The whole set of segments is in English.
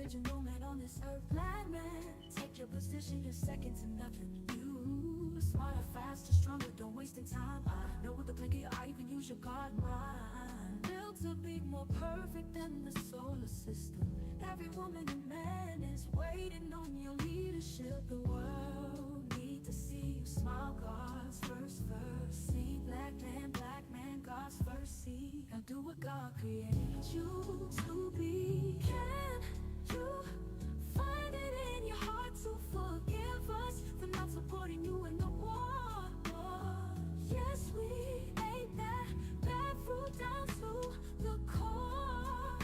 original man on this earth. Black man, take your position, you're second to nothing. You smarter, faster, stronger, don't waste your time. I know with the blink of your eye you can use your God mind. Built to be more perfect than the solar system. Every woman and man is waiting on your leadership. The world need to see you smile, God's first verse. See, black man, God's first seed. Now do what God created you to be. Can you find it in your heart to forgive us for not supporting you in the war? Yes, we ate that bad fruit down to the core.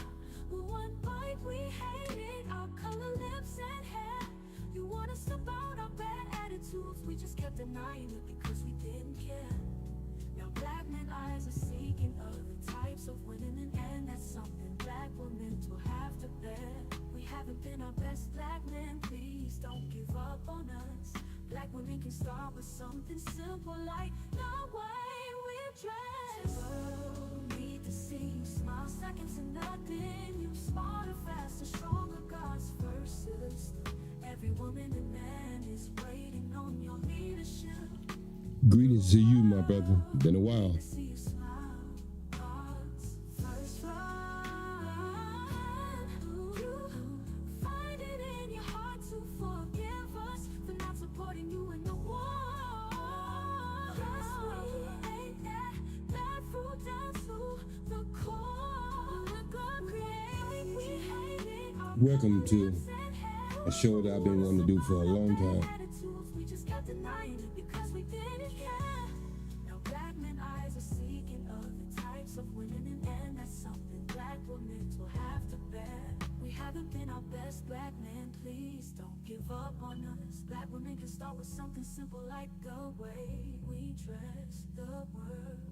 One bite, we hated our color, lips, and hair. You want us about our bad attitudes, we just kept denying it because we didn't care. Now black men eyes are seeking other types of women, and that's something black women will have to bear. We haven't been our best, black men, please don't give up on us. Black women can start with something simple like the way we dress. World need to see you smile, second to nothing. You smarter, faster, stronger, God's first system. Every woman and man is waiting on your leadership. Greetings to you, my brother. Been a while. Welcome to a show that I've been wanting to do for a long time. We just kept denying it because we didn't care. Now black men eyes are seeking other types of women, and that's something black women will have to bear. We haven't been our best, black men, please don't give up on us. Black women can start with something simple like the way we dress. The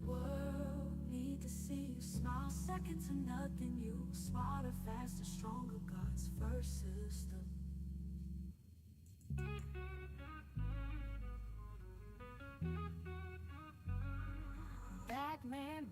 world need to see you smile, second to nothing. You smarter, faster, stronger, God's first system. Black man,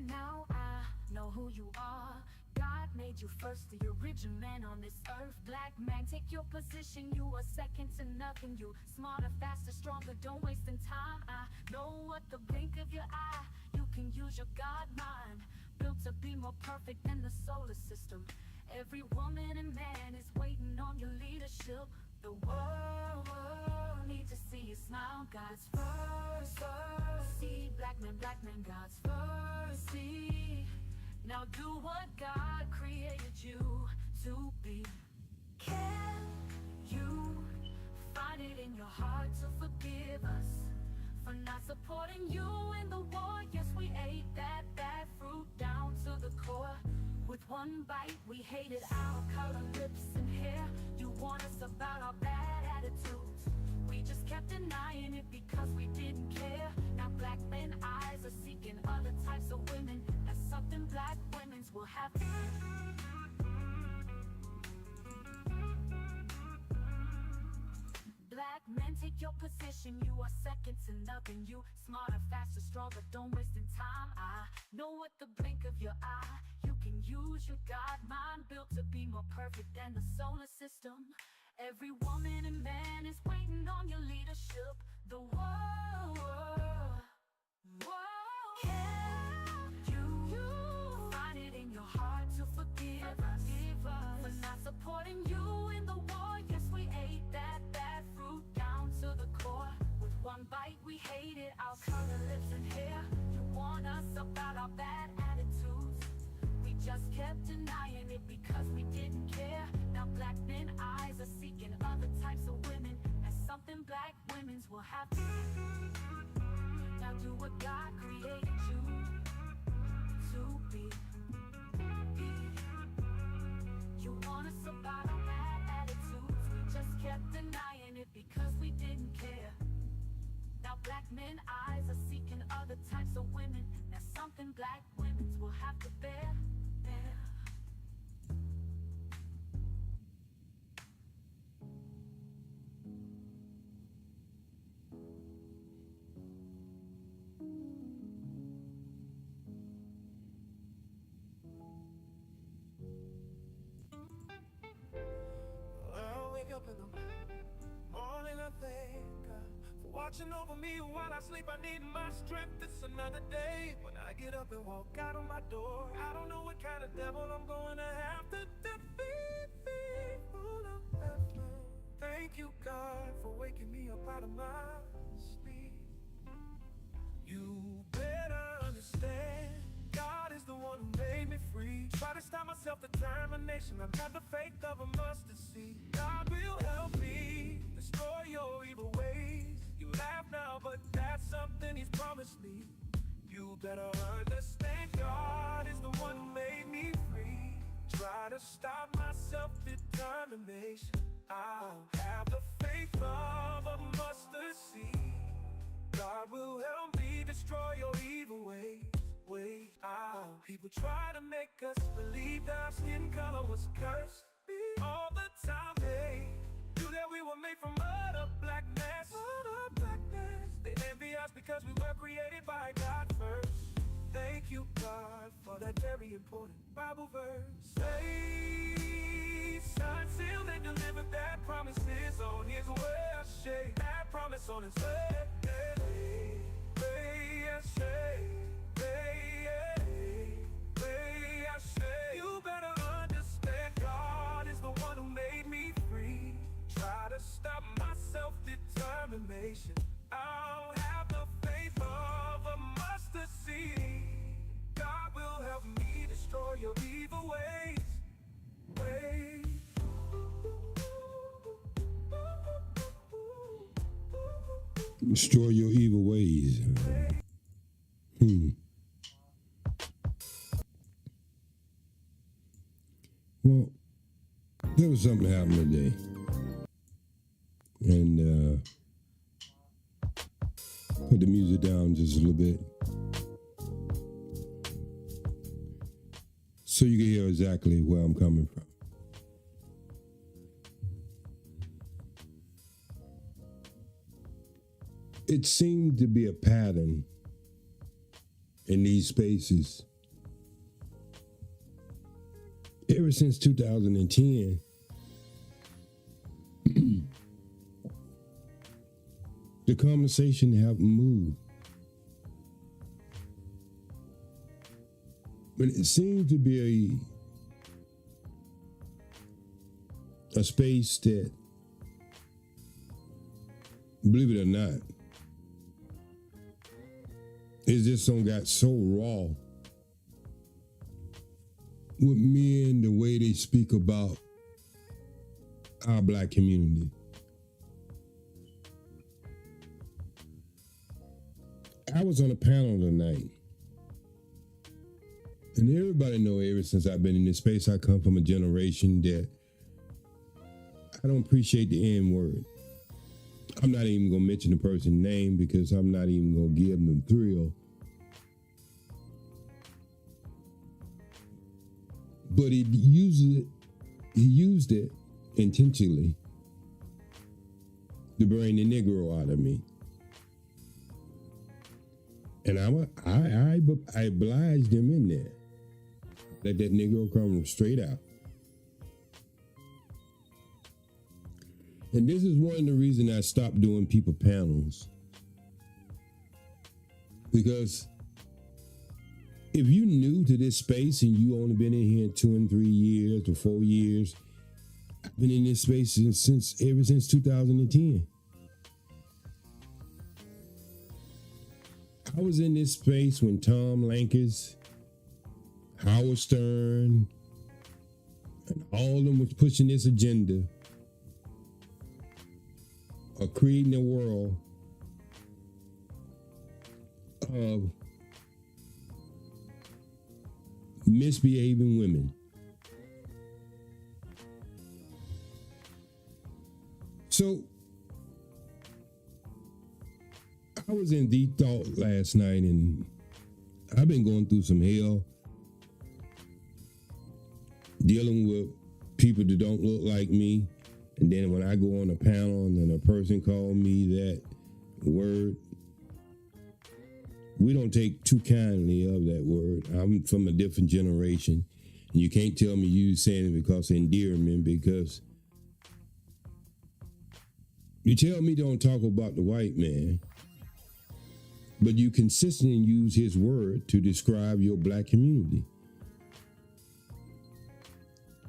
now I know who you are. God made you first, the original man on this earth. Black man, take your position, you are second to nothing. You smarter, faster, stronger, don't waste time. I know what the blink of your eye, you can use your God mind. Built to be more perfect than the solar system. Every woman and man is waiting on your leadership. The world need to see you smile, God's first seed. Black man, God's first seed. Now do what God created you to be. Can you find it in your heart to forgive us for not supporting you in the war? Yes, we ate that bad fruit down to the core. With one bite, we hated our color, lips, and hair. You warned us about our bad attitudes, we just kept denying it because we didn't care. Now black men eyes are seeking other types of women. That's something black women's will have to. Black men, take your position, you are second to nothing. You smarter, faster, stronger, don't waste time. I know what the blink of your eye, you can use your God mind. Built to be more perfect than the solar system. Every woman and man is waiting on your leadership. The world can you find it in your heart to forgive us for not supporting you in the war? Yes, we ate that bad fruit down to the core. With one bite, we hated our color, lips, and hair. You warned us about our bad attitudes, we just kept denying it because we didn't care. Now black men eyes are seeking other types of women. That's something black women's will have to. Now do what God created you to be. You want us about our bad attitudes, we just kept denying it because we didn't care. Now black men eyes are seeking other types of women. That's something black women's will have to bear. thank God for watching over me while I sleep. I need my strength. It's another day when I get up and walk out of my door. I don't know what kind of devil I'm going to have to defeat. Full of heaven. Thank you, God, for waking me up out of my sleep. You better understand, God is the one who made me free. Try to stop my self-determination, I've got the faith of a mustard seed. God will help me destroy your evil ways. You laugh now, but that's something He's promised me. You better understand, God is the one who made me free. Try to stop my self-determination, I'll have the faith of a mustard seed. God will help me destroy your evil ways. People try to make us believe that our skin color was cursed. All the time they knew that we were made from mud of blackness. They envy us because we were created by God first. Thank you, God, for that very important Bible verse. Say, son, sealed and delivered, that promise is on His way. That promise on His way. You better understand, God is the one who made me free. Try to stop my self-determination, I'll have the faith of a mustard seed. God will help me destroy your evil ways. Destroy your evil ways. Well, there was something happened today. And put the music down just a little bit so you can hear exactly where I'm coming from. It seemed to be a pattern in these spaces ever since 2010. The conversation haven't moved. But it seems to be a space that, believe it or not, is just got so raw with men, the way they speak about our black community. I was on a panel tonight, and everybody know ever since I've been in this space, I come from a generation that I don't appreciate the N word. I'm not even gonna mention the person's name because I'm not even gonna give them the thrill. But he used it intentionally to bring the Negro out of me. And I obliged him in there. Let that Negro come straight out. And this is one of the reasons I stopped doing people panels. Because if you new to this space and you only been in here 2 and 3 years or 4 years, I've been in this space ever since 2010. I was in this space when Tom Lankus, Howard Stern, and all of them was pushing this agenda of creating a world of misbehaving women. So I was in deep thought last night, and I've been going through some hell dealing with people that don't look like me. And then when I go on a panel and then a person called me that word, we don't take too kindly of that word. I'm from a different generation, and you can't tell me you saying it because of endearment, because You tell me don't talk about the white man, but you consistently use his word to describe your black community.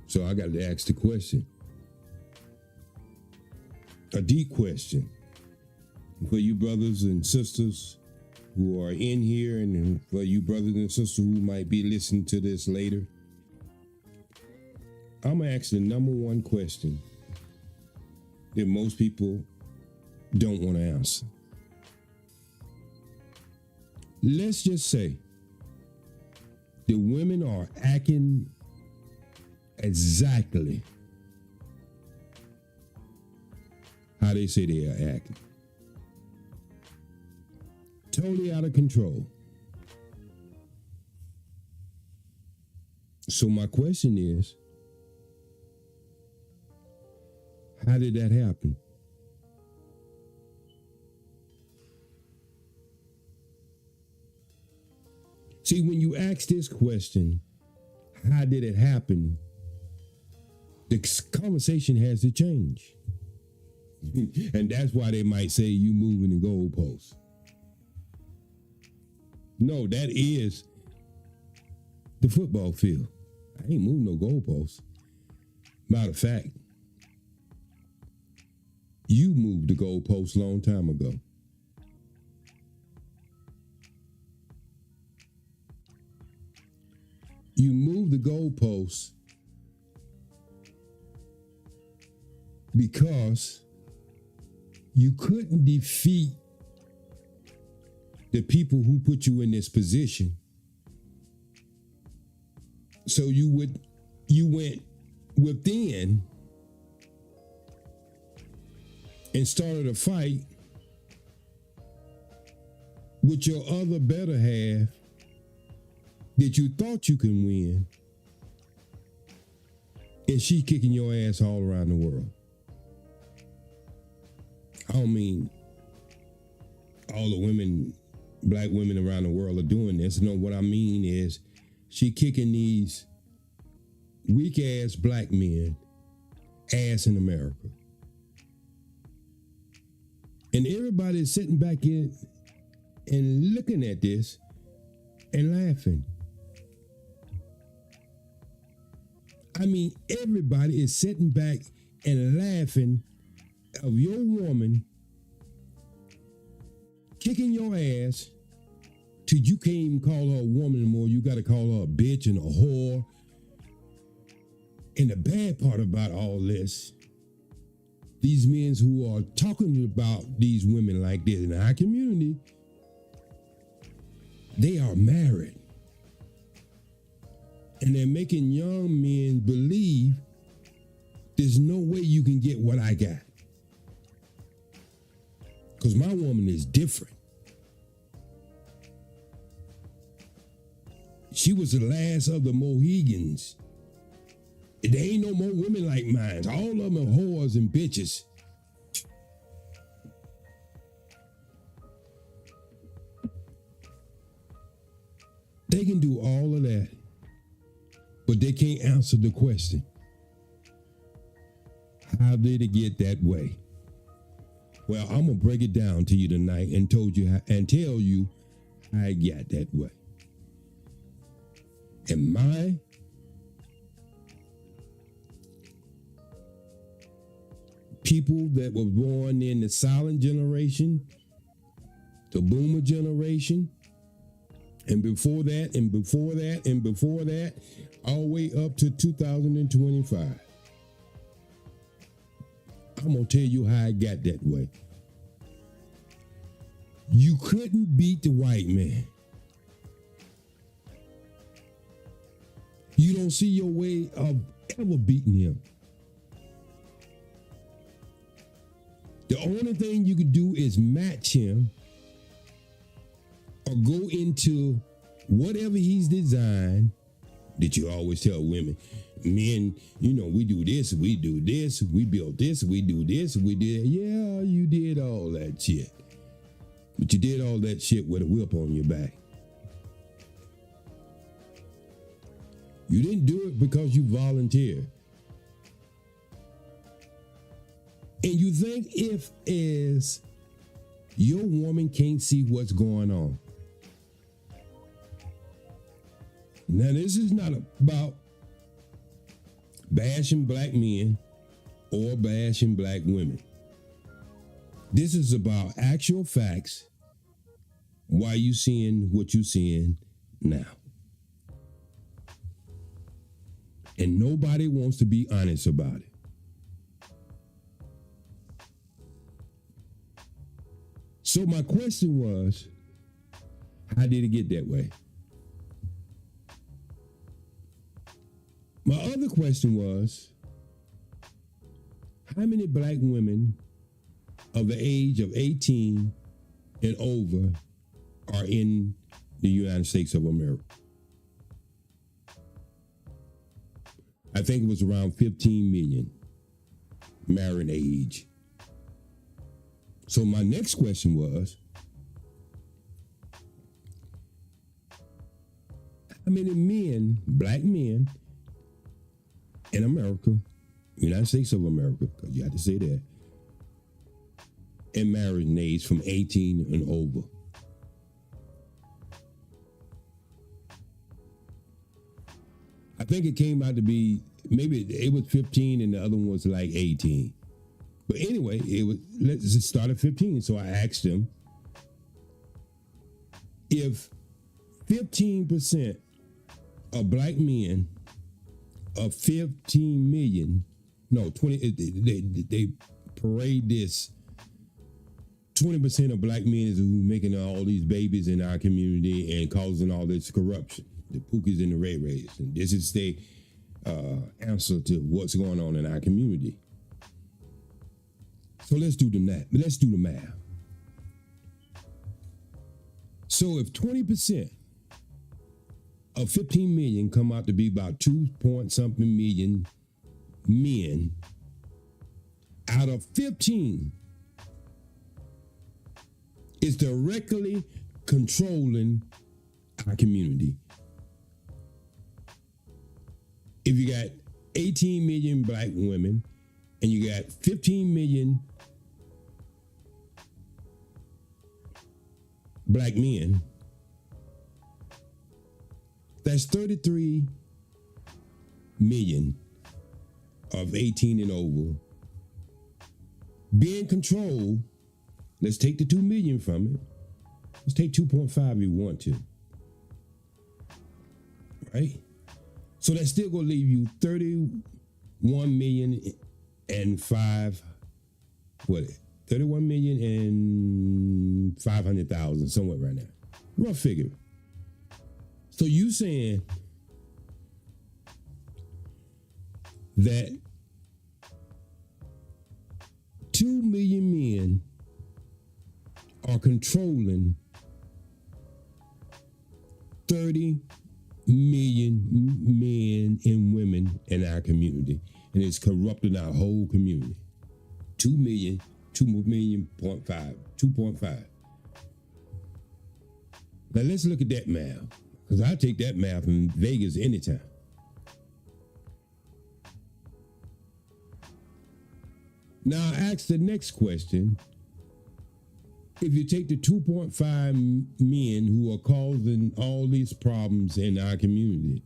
So I got to ask the question, a deep question for you brothers and sisters who are in here, and for you brothers and sisters who might be listening to this later. I'm going to ask the number one question that most people don't want to answer. Let's just say the women are acting exactly how they say they are acting. Totally out of control. So my question is, how did that happen? See, when you ask this question, how did it happen? The conversation has to change. And that's why they might say you moving the goalposts. No, that is the football field. I ain't moving no goalposts. Matter of fact, you moved the goalposts a long time ago. You moved the goalposts because you couldn't defeat the people who put you in this position. So you went within and started a fight with your other better half that you thought you can win, and she kicking your ass all around the world. I don't mean all the women, black women around the world are doing this. No, what I mean is she kicking these weak ass black men ass in America. And everybody's sitting back in and looking at this and laughing. I mean, everybody is sitting back and laughing of your woman kicking your ass till you can't even call her a woman anymore. You got to call her a bitch and a whore. And the bad part about all this, these men who are talking about these women like this in our community, they are married. And they're making young men believe there's no way you can get what I got. Because my woman is different. She was the last of the Mohegans. There ain't no more women like mine. All of them are whores and bitches. They can do all of that, but they can't answer the question. How did it get that way? Well, I'm gonna break it down to you tonight and tell you how it got that way. And my people that were born in the silent generation, the boomer generation, and before that, and before that, and before that, all the way up to 2025. I'm going to tell you how I got that way. You couldn't beat the white man. You don't see your way of ever beating him. The only thing you can do is match him or go into whatever he's designed. That you always tell women, men, we do this, we build this, we do this, we did. Yeah, you did all that shit. But you did all that shit with a whip on your back. You didn't do it because you volunteered. And you think if is your woman can't see what's going on. Now, this is not about bashing black men or bashing black women. This is about actual facts. Why you seeing what you seeing now? And nobody wants to be honest about it. So my question was, how did it get that way? My other question was, how many black women of the age of 18 and over are in the United States of America? I think it was around 15 million married age. So my next question was, how many men, black men in America, United States of America, because you have to say that, in marriage age from 18 and over? I think it came out to be, maybe it was 15 and the other one was like 18. But anyway, let's just start at 15. So I asked them if 15% of black men of 15 million, no, 20, they parade this. 20% of black men is who making all these babies in our community and causing all this corruption. The Pookies and the Ray Rays. And this is the answer to what's going on in our community. So let's do the math. Let's do the math. So if 20% of 15 million come out to be about 2-point-something million men, out of 15 is directly controlling our community. If you got 18 million black women and you got 15 million black men, that's 33 million of 18 and over being controlled. Let's take the 2 million from it. Let's take 2.5 if you want to. Right? So that's still going to leave you 31 million and 31 million and 500,000, somewhere right now. Rough figure. So you saying that 2 million men are controlling 30 million men and women in our community, and it's corrupting our whole community. 2 million, 2.5. Now let's look at that math, because I take that math in Vegas anytime. Now I ask the next question. If you take the 2.5 men who are causing all these problems in our community,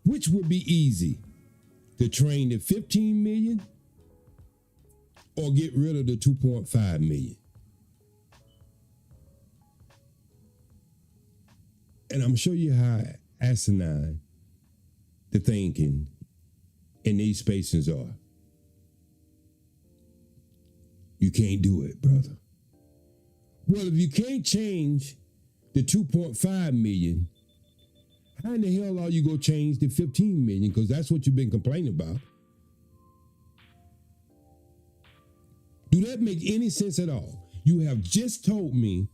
which would be easy, to train the 15 million or get rid of the 2.5 million? And I'm showing you how asinine the thinking in these spaces are. You can't do it, brother. Well, if you can't change the 2.5 million, how in the hell are you going to change the 15 million? Because that's what you've been complaining about. Do that make any sense at all? You have just told me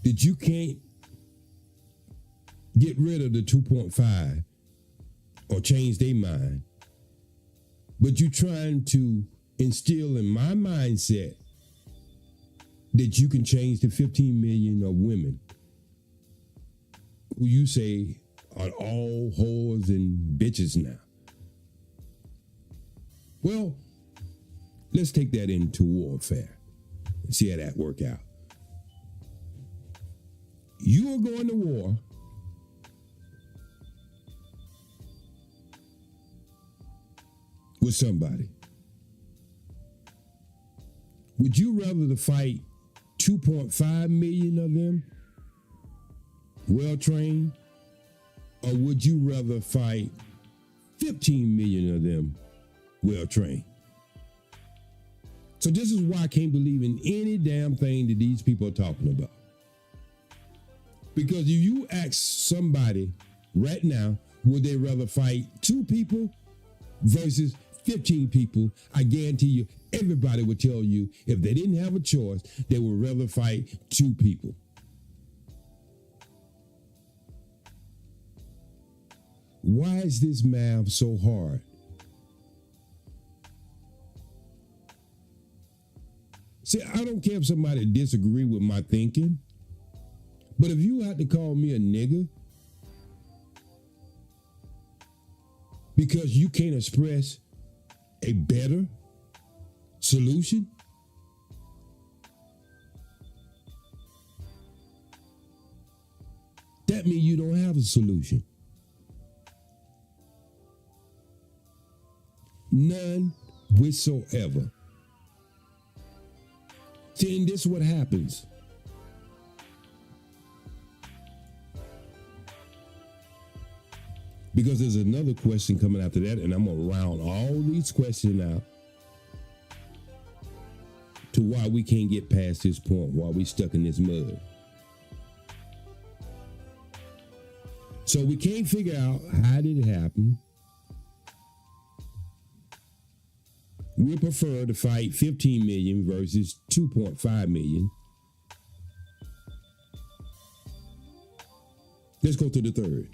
that you can't get rid of the 2.5 or change their mind, but you're trying to instill in my mindset that you can change the 15 million of women who you say are all whores and bitches now. Well, let's take that into warfare and see how that work out. You are going to war with somebody. Would you rather to fight 2.5 million of them well-trained, or would you rather fight 15 million of them well-trained? So this is why I can't believe in any damn thing that these people are talking about. Because if you ask somebody right now, would they rather fight 2 people versus 15 people, I guarantee you everybody would tell you if they didn't have a choice, they would rather fight 2 people. Why is this math so hard? See, I don't care if somebody disagree with my thinking, but if you had to call me a nigger because you can't express a better solution, that means you don't have a solution. None whatsoever. See, and this is what happens. Because there's another question coming after that, and I'm going to round all these questions out to why we can't get past this point, why we stuck in this mud. So we can't figure out how did it happen. We prefer to fight 15 million versus 2.5 million. Let's go to the third.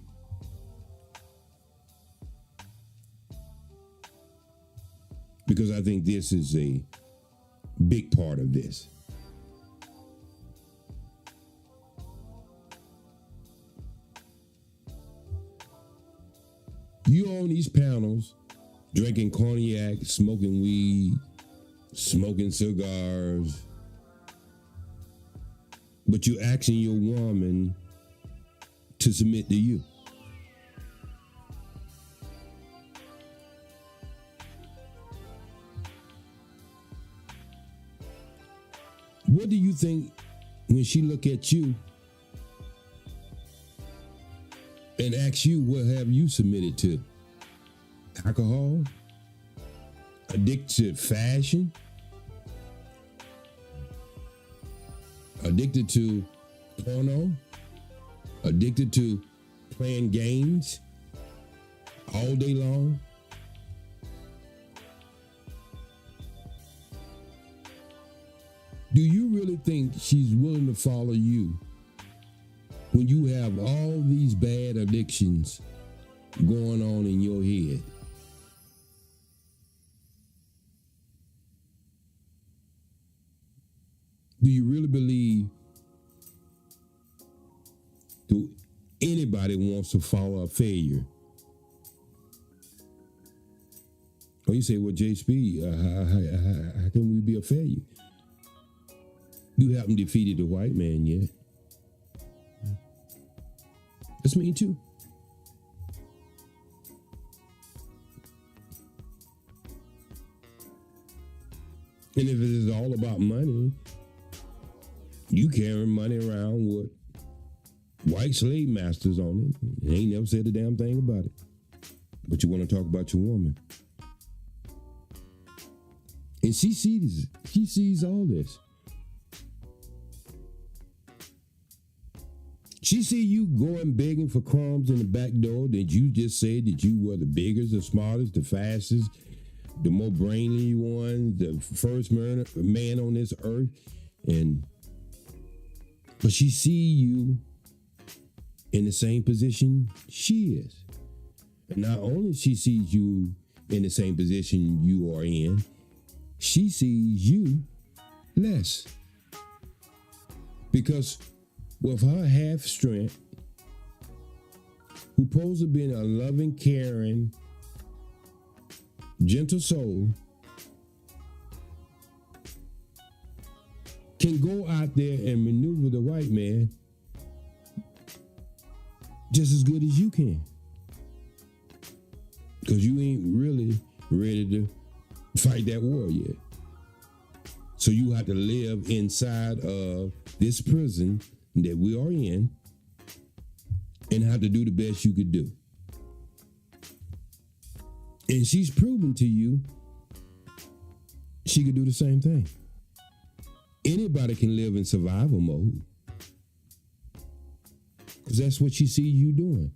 Because I think this is a big part of this. You on these panels drinking cognac, smoking weed, smoking cigars, but you asking your woman to submit to you. What do you think when she look at you and asks you what have you submitted to? Alcohol? Addicted to fashion? Addicted to porno? Addicted to playing games all day long? Do you really think she's willing to follow you when you have all these bad addictions going on in your head? Do you really believe that anybody wants to follow a failure? Or you say, well, JSpeed, how can we be a failure? You haven't defeated the white man yet. That's me too. And if it is all about money, you carrying money around with white slave masters on it. They ain't never said a damn thing about it. But you want to talk about your woman. And she sees all this. She see you going begging for crumbs in the back door that you just said that you were the biggest, the smartest, the fastest, the more brainy one, the first man on this earth. But she see you in the same position she is. And not only she sees you in the same position you are in, she sees you less. Because with her half strength, who supposed to be a loving, caring, gentle soul, can go out there and maneuver the white man just as good as you can. Because you ain't really ready to fight that war yet. So you have to live inside of this prison that we are in and have to do the best you could do. And she's proven to you she could do the same thing. Anybody can live in survival mode. Because that's what she sees you doing.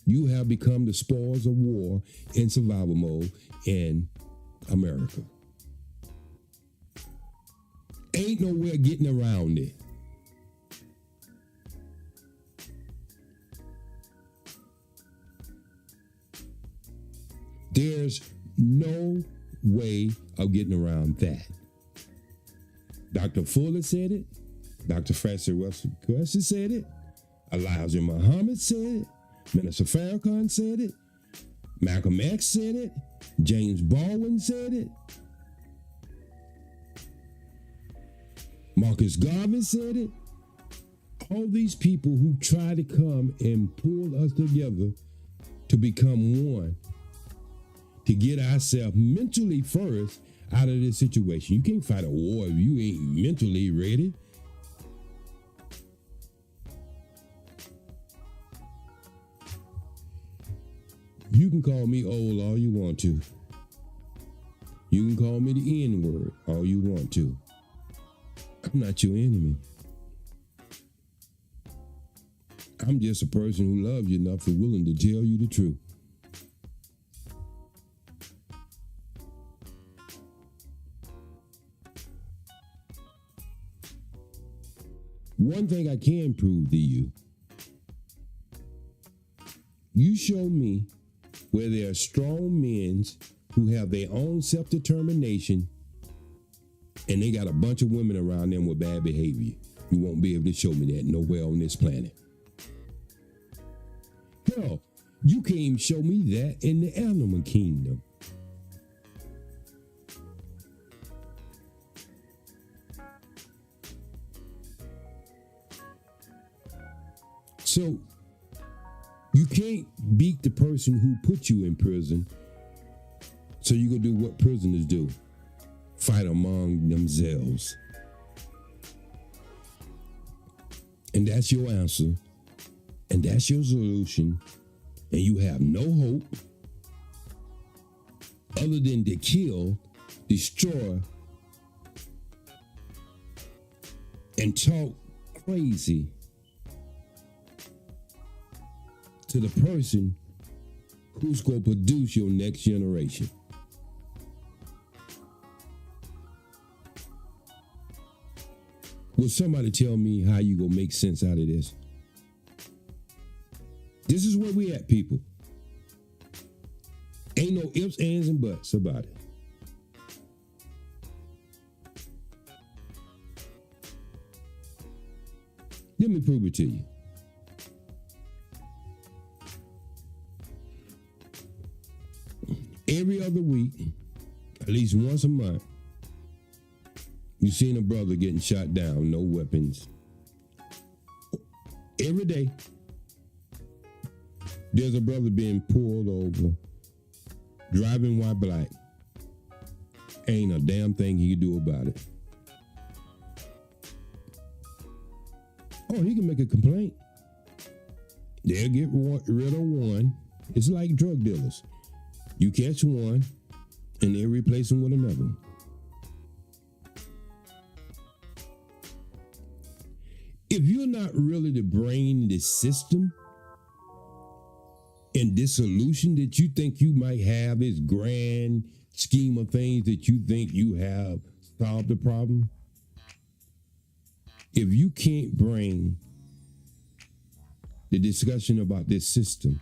You have become the spoils of war in survival mode in America. Ain't nowhere getting around it. There's no way of getting around that. Dr. Fuller said it. Dr. Fraser Russell Cressy said it. Elijah Muhammad said it. Minister Farrakhan said it. Malcolm X said it. James Baldwin said it. Marcus Garvey said it. All these people who try to come and pull us together to become one, to get ourselves mentally first out of this situation. You can't fight a war if you ain't mentally ready. You can call me old all you want to. You can call me the N-word all you want to. I'm not your enemy. I'm just a person who loves you enough and willing to tell you the truth. One thing I can prove to you, you show me where there are strong men who have their own self-determination and they got a bunch of women around them with bad behavior. You won't be able to show me that nowhere on this planet. Hell, you can't even show me that in the animal kingdom. So, you can't beat the person who put you in prison, so you gonna do what prisoners do. Fight among themselves. And that's your answer. And that's your solution. And you have no hope other than to kill, destroy, and talk crazy to the person who's going to produce your next generation. Will somebody tell me how you going to make sense out of this? This is where we at, people. Ain't no ifs, ands, and buts about it. Let me prove it to you. Every other week, at least once a month, you seen a brother getting shot down, no weapons. Every day, there's a brother being pulled over, driving while black. Ain't a damn thing he can do about it. Oh, he can make a complaint. They'll get rid of one. It's like drug dealers. You catch one, and they replace him with another. If you're not really the brain in this system, and this solution that you think you might have, this grand scheme of things that you think you have solved the problem, if you can't bring the discussion about this system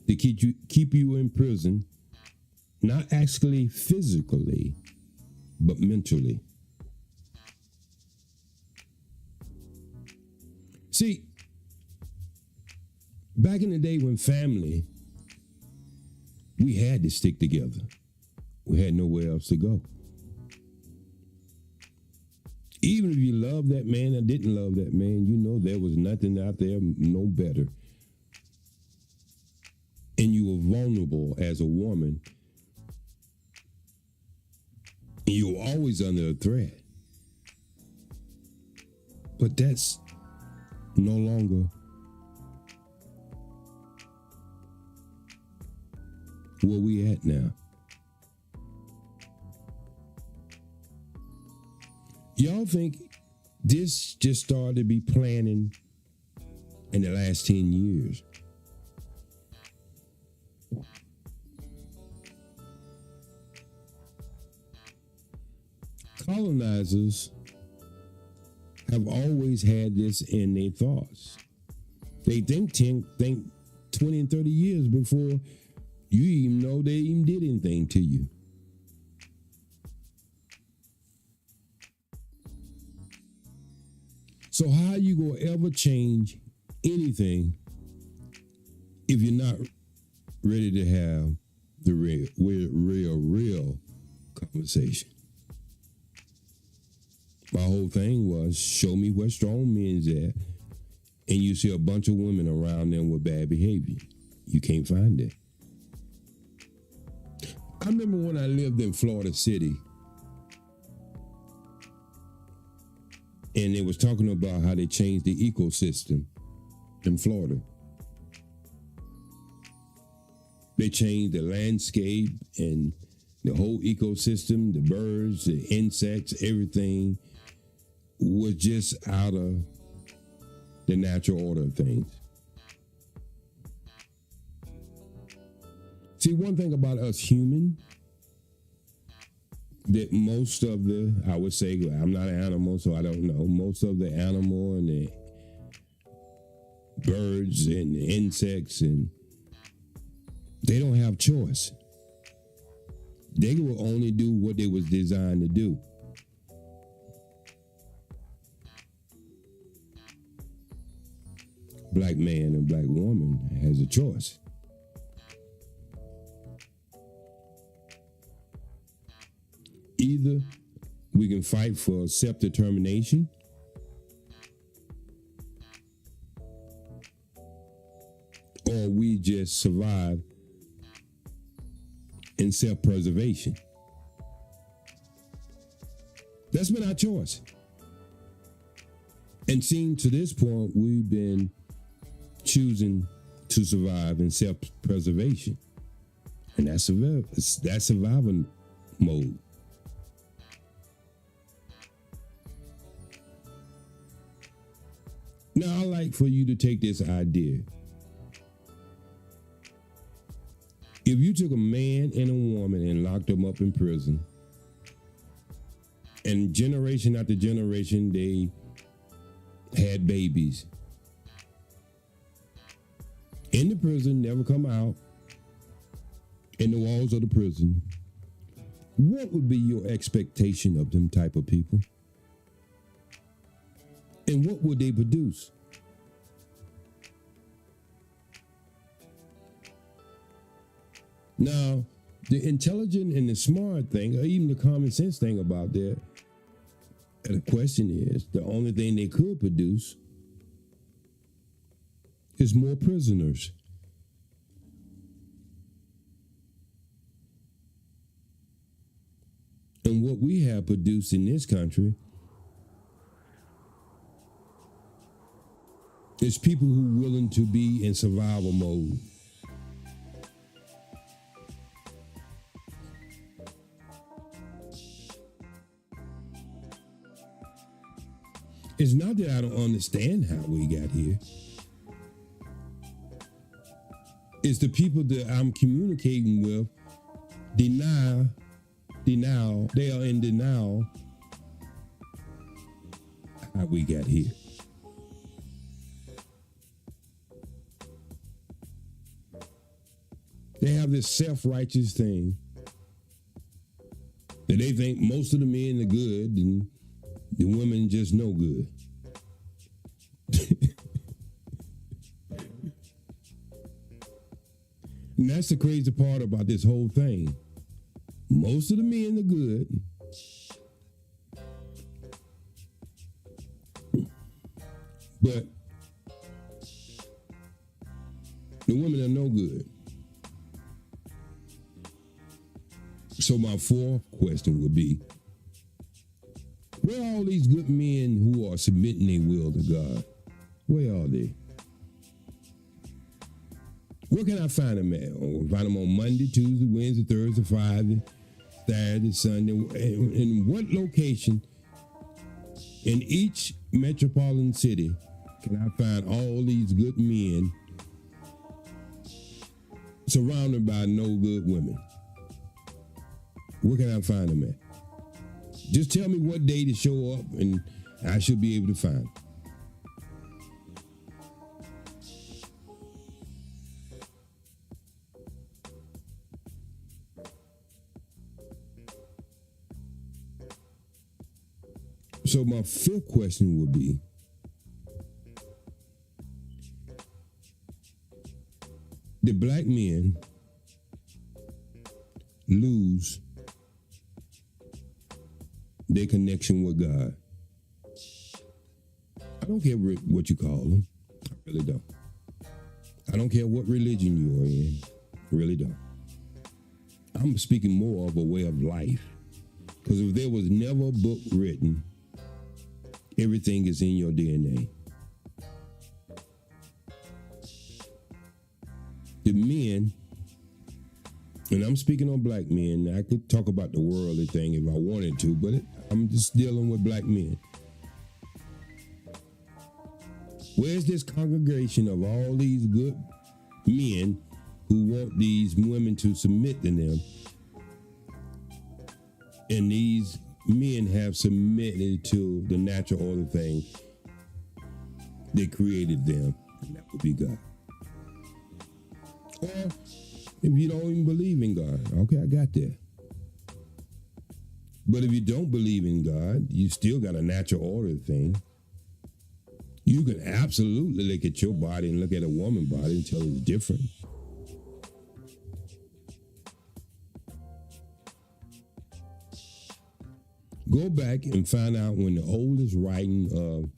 to keep you in prison, not actually physically, but mentally. See, back in the day when family, we had to stick together. We had nowhere else to go. loved that man or didn't love that man, you know there was nothing out there no better. And you were vulnerable as a woman. And you were always under a threat. But that's no longer where we at now. Y'all think this just started to be planning in the last 10 years? Colonizers have always had this in their thoughts. They think 20 and 30 years before you even know they even did anything to you. So how you gonna ever change anything if you're not ready to have the real conversation? My whole thing was show me where strong men's at, and you see a bunch of women around them with bad behavior. You can't find it. I remember when I lived in Florida City, and they was talking about how they changed the ecosystem in Florida. They changed the landscape and the whole ecosystem, the birds, the insects, everything was just out of the natural order of things. See, one thing about us human, that most of the, I would say, I'm not an animal, so I don't know, most of the animal and the birds and the insects, and they don't have choice. They will only do what they was designed to do. Black man and black woman has a choice. Either we can fight for self-determination, or we just survive in self-preservation. That's been our choice. And seeing to this point, we've been choosing to survive in self-preservation. And that's survival mode. Now, I'd like for you to take this idea. If you took a man and a woman and locked them up in prison, and generation after generation, they had babies in the prison, never come out, in the walls of the prison, what would be your expectation of them type of people? And what would they produce? Now, the intelligent and the smart thing, or even the common sense thing about that, the question is, the only thing they could produce is more prisoners. And what we have produced in this country is people who are willing to be in survival mode. It's not that I don't understand how we got here. It's the people that I'm communicating with deny, they are in denial how we got here. They have this self-righteous thing that they think most of the men are good and the women just no good. And that's the crazy part about this whole thing. Most of the men are good But the women are no good. So my fourth question would be, where are all these good men who are submitting their will to God? Where are they? Where can I find them at? I'll find them on Monday, Tuesday, Wednesday, Thursday, Friday, Saturday, Sunday. In what location in each metropolitan city can I find all these good men surrounded by no good women? Where can I find them at? Just tell me what day to show up and I should be able to find them. So my fifth question would be, did black men lose their connection with God? I don't care what you call them. I really don't. I don't care what religion you are in. I really don't. I'm speaking more of a way of life. Because if there was never a book written, everything is in your DNA. The men, and I'm speaking on black men. I could talk about the worldly thing if I wanted to, but I'm just dealing with black men. Where's this congregation of all these good men who want these women to submit to them? And these men have submitted to the natural order thing that created them, and that would be God. Or if you don't even believe in God, okay, I got that. But if you don't believe in God, you still got a natural order thing. You can absolutely look at your body and look at a woman's body and tell it's different. Go back and find out when the oldest writing of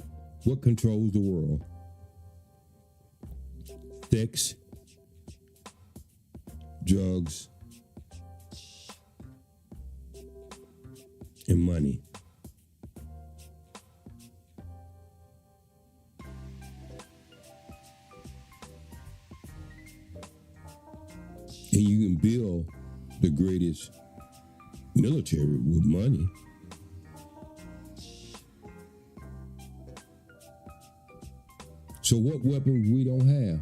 what controls the world. Sex, drugs, and money. And you can build the greatest military with money. So what weapons we don't have?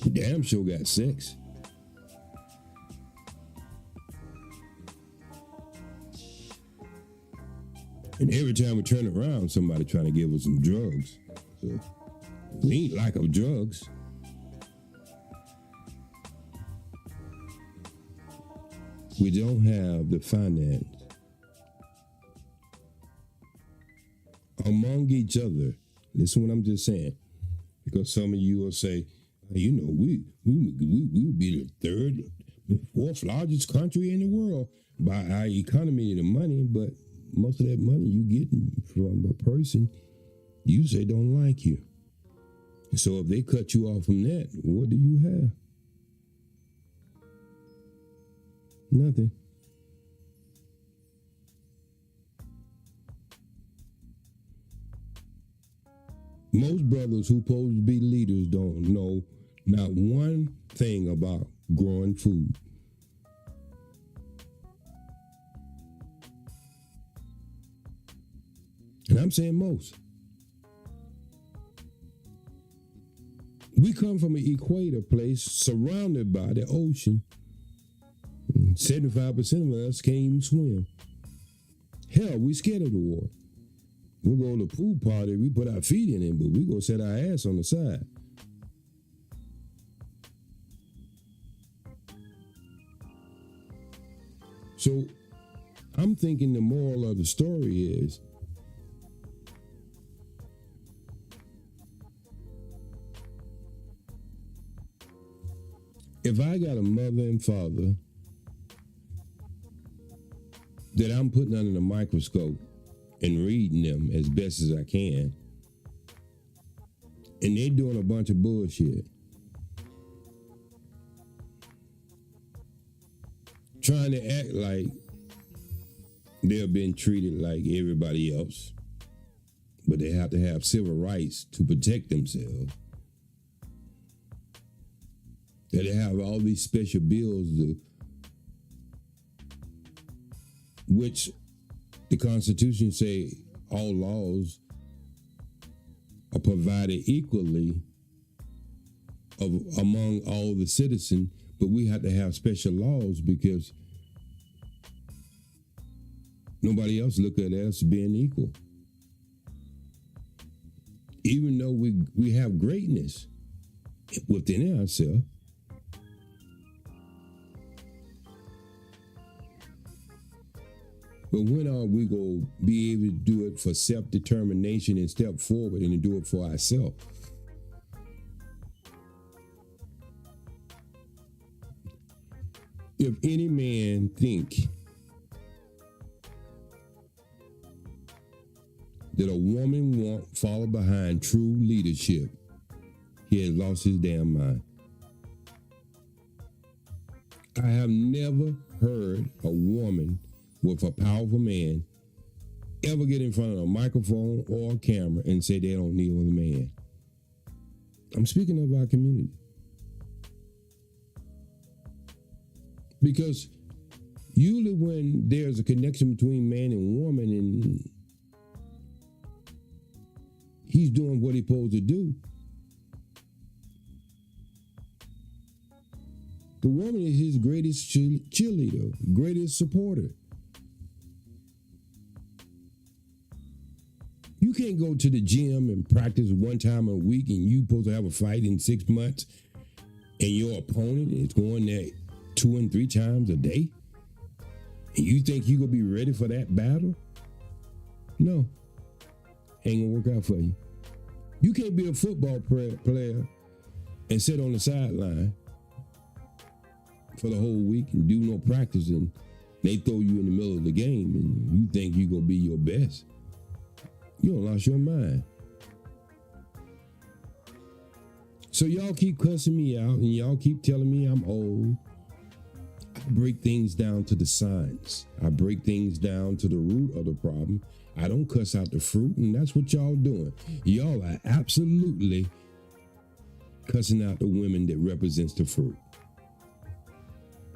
We damn sure got sex. And every time we turn around, somebody trying to give us some drugs. So we ain't lack of drugs. We don't have the finance among each other. Listen what I'm just saying, because some of you will say, you know, we would be the third, fourth largest country in the world by our economy and the money, but most of that money you get from a person you say don't like you. So if they cut you off from that, what do you have? Nothing. Most brothers who supposed to be leaders don't know not one thing about growing food. And I'm saying most. We come from an equator place surrounded by the ocean. 75% of us can't even swim. Hell, we scared of the water. We'll go to the pool party, we put our feet in it, but we go set our ass on the side. So I'm thinking the moral of the story is, if I got a mother and father that I'm putting under the microscope and reading them as best as I can, And they doing a bunch of bullshit. Trying to act like they're being treated like everybody else, but they have to have civil rights to protect themselves. That they have all these special bills, which the Constitution say all laws are provided equally among all the citizens, but we have to have special laws because nobody else look at us being equal. Even though we have greatness within ourselves. But when are we going to be able to do it for self-determination and step forward and to do it for ourselves? If any man think that a woman won't follow behind true leadership, he has lost his damn mind. I have never heard a woman with a powerful man ever get in front of a microphone or a camera and say they don't kneel with a man. I'm speaking of our community. Because usually when there's a connection between man and woman and he's doing what he's supposed to do, the woman is his greatest cheerleader, greatest supporter. You can't go to the gym and practice one time a week and you supposed to have a fight in 6 months and your opponent is going there 2 and 3 times a day? And you think you're going to be ready for that battle? No. Ain't going to work out for you. You can't be a football player and sit on the sideline for the whole week and do no practice and they throw you in the middle of the game and you think you're going to be your best. You don't lost your mind. So y'all keep cussing me out and y'all keep telling me I'm old. I break things down to the science. I break things down to the root of the problem. I don't cuss out the fruit, and that's what y'all doing. Y'all are absolutely cussing out the women that represents the fruit.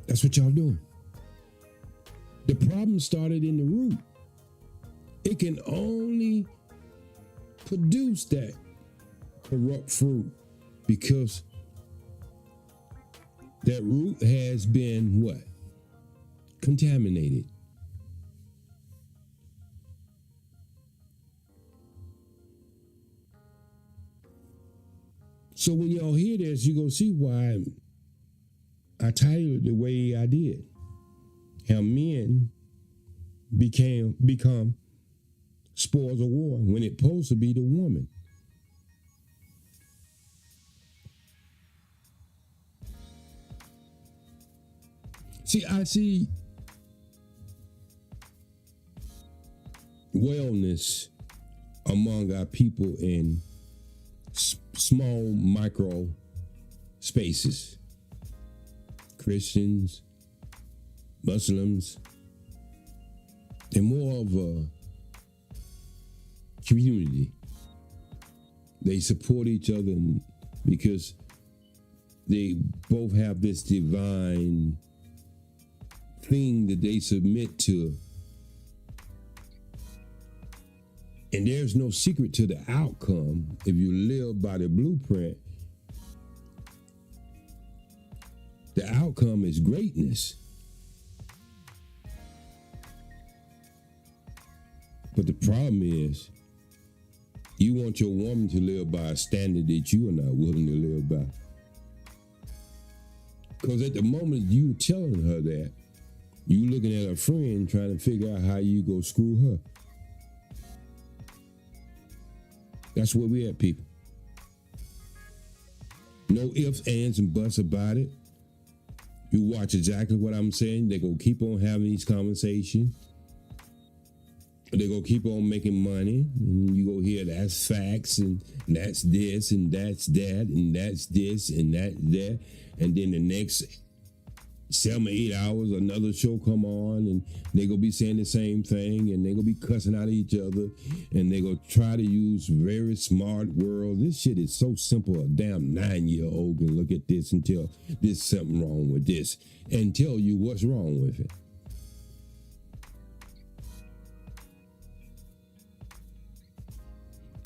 That's what y'all doing. The problem started in the root. It can only produce that corrupt fruit because that root has been what? Contaminated. So when y'all hear this, you're going to see why I titled it the way I did. How men become spoils of war when it's supposed to be the woman. See, I see wellness among our people in small micro spaces. Christians, Muslims, they're more of a community. They support each other because they both have this divine thing that they submit to. And there's no secret to the outcome if you live by the blueprint. The outcome is greatness. But the problem is, you want your woman to live by a standard that you are not willing to live by. Because at the moment you telling her that, you looking at a friend trying to figure out how you go screw her. That's where we at, people. No ifs, ands, and buts about it. You watch exactly what I'm saying. They're going to keep on having these conversations. But they're going to keep on making money. And you go hear that's facts and that's this and that's that and that's this and that's that. And then the next 7 or 8 hours, another show come on and they're going to be saying the same thing and they're going to be cussing out at each other and they're going to try to use very smart words. This shit is so simple. A damn 9-year-old can look at this and tell there's something wrong with this and tell you what's wrong with it.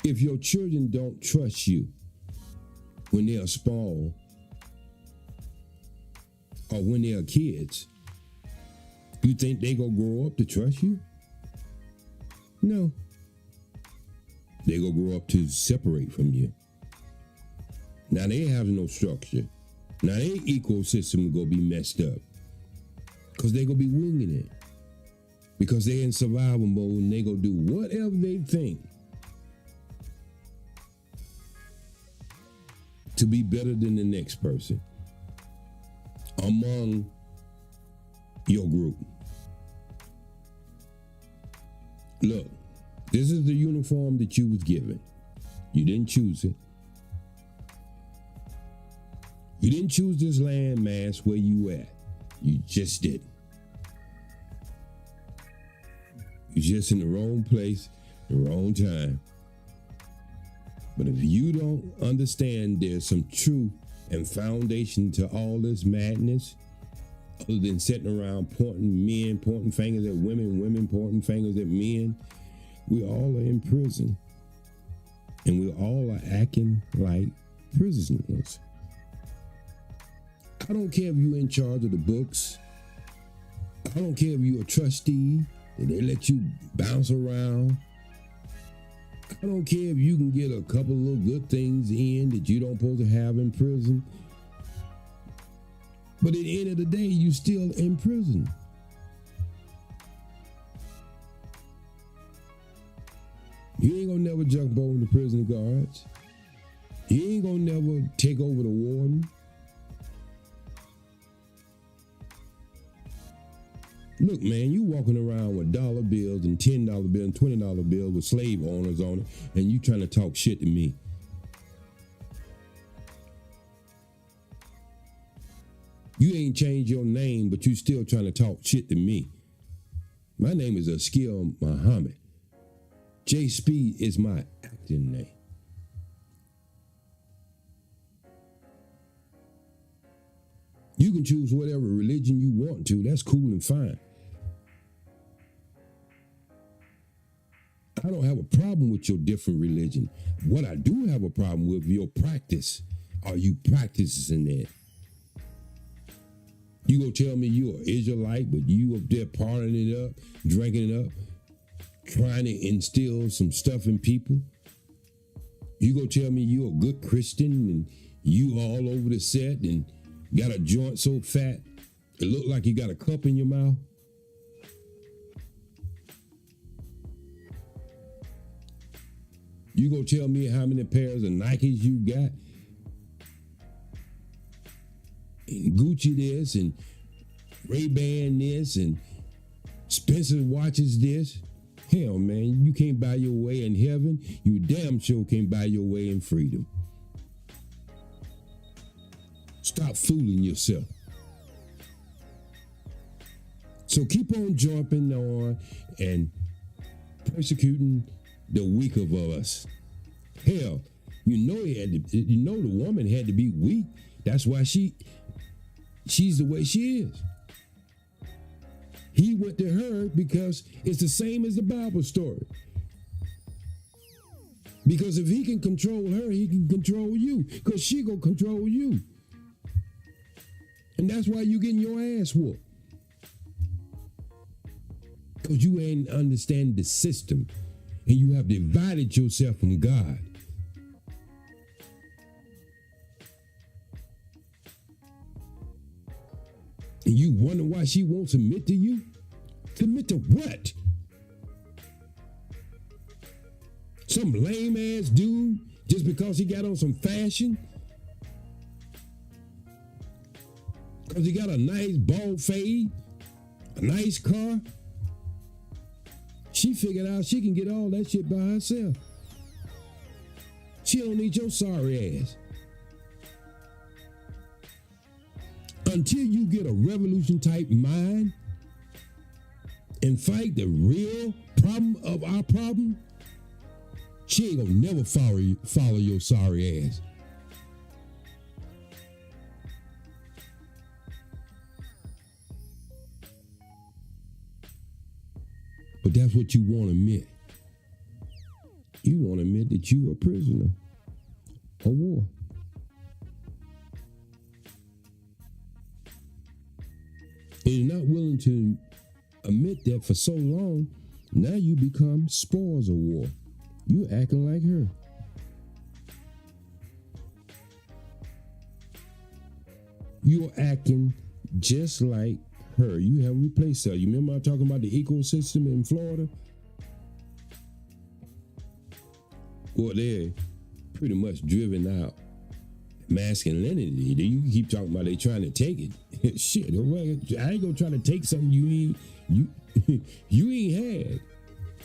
If your children don't trust you when they are small or when they are kids, you think they gonna grow up to trust you? No. They gonna grow up to separate from you. Now they have no structure. Now their ecosystem gonna be messed up because they gonna be winging it because they're in survival mode and they gonna do whatever they think to be better than the next person among your group. Look, this is the uniform that you was given. You didn't choose it. You didn't choose this landmass where you at. You just didn't. You're just in the wrong place, the wrong time. But if you don't understand there's some truth and foundation to all this madness, other than sitting around pointing fingers at women, women pointing fingers at men, we all are in prison. And we all are acting like prisoners. I don't care if you're in charge of the books. I don't care if you're a trustee and they let you bounce around. I don't care if you can get a couple of little good things in that you don't supposed to have in prison. But at the end of the day, you still in prison. You ain't gonna never jump over the prison guards. You ain't gonna never take over the warden. Look, man, you walking around with dollar bills and $10 bills and $20 bills with slave owners on it, and you trying to talk shit to me. You ain't changed your name, but you still trying to talk shit to me. My name is Askil Muhammad. OGJAYSPEED is my acting name. You can choose whatever religion you want to. That's cool and fine. I don't have a problem with your different religion. What I do have a problem with your practice. Are you practicing that? You gonna tell me you're an Israelite, but you up there partying it up, drinking it up, trying to instill some stuff in people? You gonna tell me you're a good Christian and you all over the set and got a joint so fat it look like you got a cup in your mouth? You gonna tell me how many pairs of Nikes you got? And Gucci this and Ray-Ban this and Spencer watches this? Hell, man, you can't buy your way in heaven. You damn sure can't buy your way in freedom. Stop fooling yourself. So keep on jumping on and persecuting the weak of us. Hell, you know the woman had to be weak. That's why she's the way she is. He went to her because it's the same as the Bible story. Because if he can control her, he can control you. Because she gonna control you. And that's why you getting your ass whooped. Because you ain't understand the system. And you have divided yourself from God. And you wonder why she won't submit to you? Submit to what? Some lame ass dude just because he got on some fashion? Because he got a nice bald fade? A nice car? She figured out she can get all that shit by herself. She don't need your sorry ass. Until you get a revolution type mind and fight the real problem of our problem, she ain't gonna never follow your sorry ass. But that's what you want to admit. You want to admit that you are a prisoner of war. And you're not willing to admit that for so long, now you become spoils of war. You're acting like her. You're acting just like her. You have replaced her. You remember I talking about the ecosystem in Florida? Well, they're pretty much driven out masculinity. You keep talking about they trying to take it. Shit, I ain't gonna try to take something you ain't had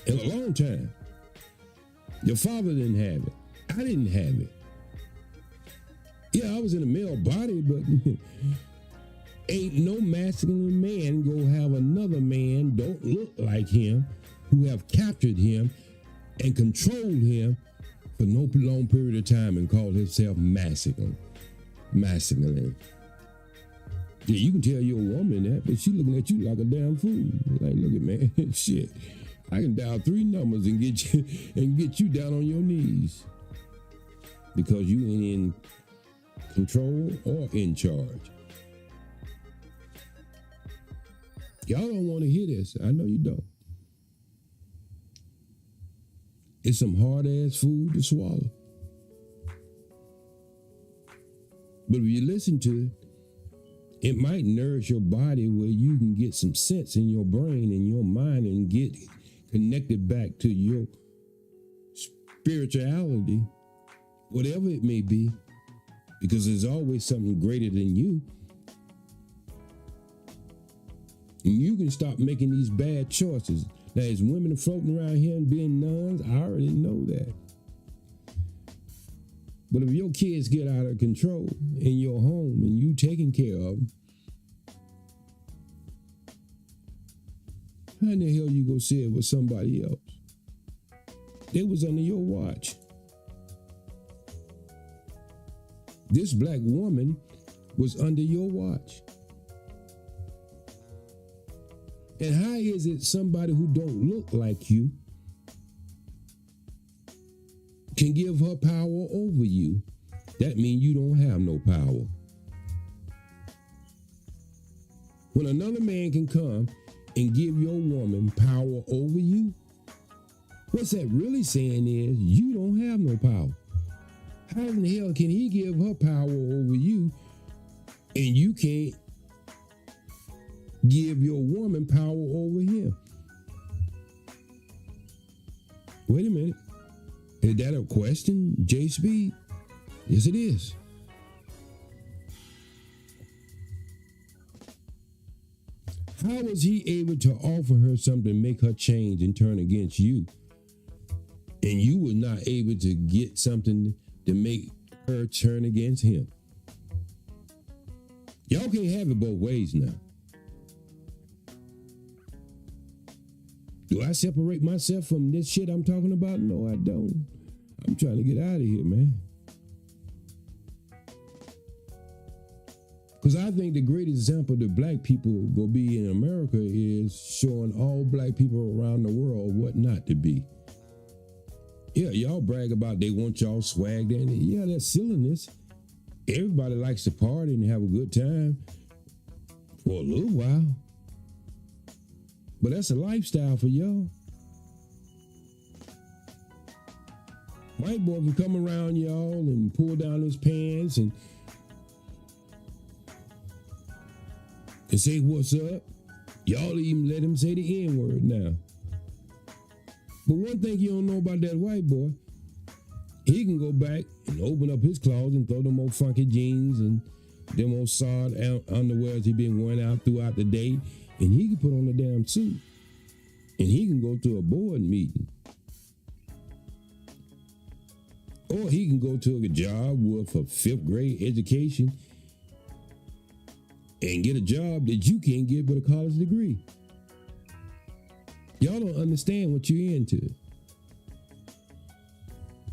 in a long time. Your father didn't have it. I didn't have it. Yeah, I was in a male body, but ain't no masculine man go have another man don't look like him who have captured him and controlled him for no long period of time and called himself masculine. Masculine. Yeah, you can tell you're a woman that, but she looking at you like a damn fool. Like, look at man, shit. I can dial 3 numbers and get you down on your knees because you ain't in control or in charge. Y'all don't want to hear this. I know you don't. It's some hard-ass food to swallow. But if you listen to it, it might nourish your body where you can get some sense in your brain and your mind and get connected back to your spirituality, whatever it may be, because there's always something greater than you. And you can stop making these bad choices. Now, as women are floating around here and being nuns, I already know that. But if your kids get out of control in your home and you taking care of them, how in the hell you gonna say it with somebody else? They was under your watch. This black woman was under your watch. And how is it somebody who don't look like you can give her power over you? That means you don't have no power. When another man can come and give your woman power over you, what's that really saying is you don't have no power. How in the hell can he give her power over you and you can't give your woman power over him? Wait a minute. Is that a question, J-Speed? Yes, it is. How was he able to offer her something to make her change and turn against you? And you were not able to get something to make her turn against him? Y'all can't have it both ways now. Do I separate myself from this shit I'm talking about? No, I don't. I'm trying to get out of here, man. Because I think the great example that black people will be in America is showing all black people around the world what not to be. Yeah, y'all brag about they want y'all swagged in. Yeah, that's silliness. Everybody likes to party and have a good time for a little while. But that's a lifestyle for y'all. White boy can come around y'all and pull down his pants and say what's up. Y'all even let him say the N-word now. But one thing you don't know about that white boy, he can go back and open up his closet and throw them old funky jeans and them old sawed underwears he been wearing out throughout the day, and he can put on a damn suit. And he can go to a board meeting. Or he can go to a job with a 5th grade education and get a job that you can't get with a college degree. Y'all don't understand what you're into.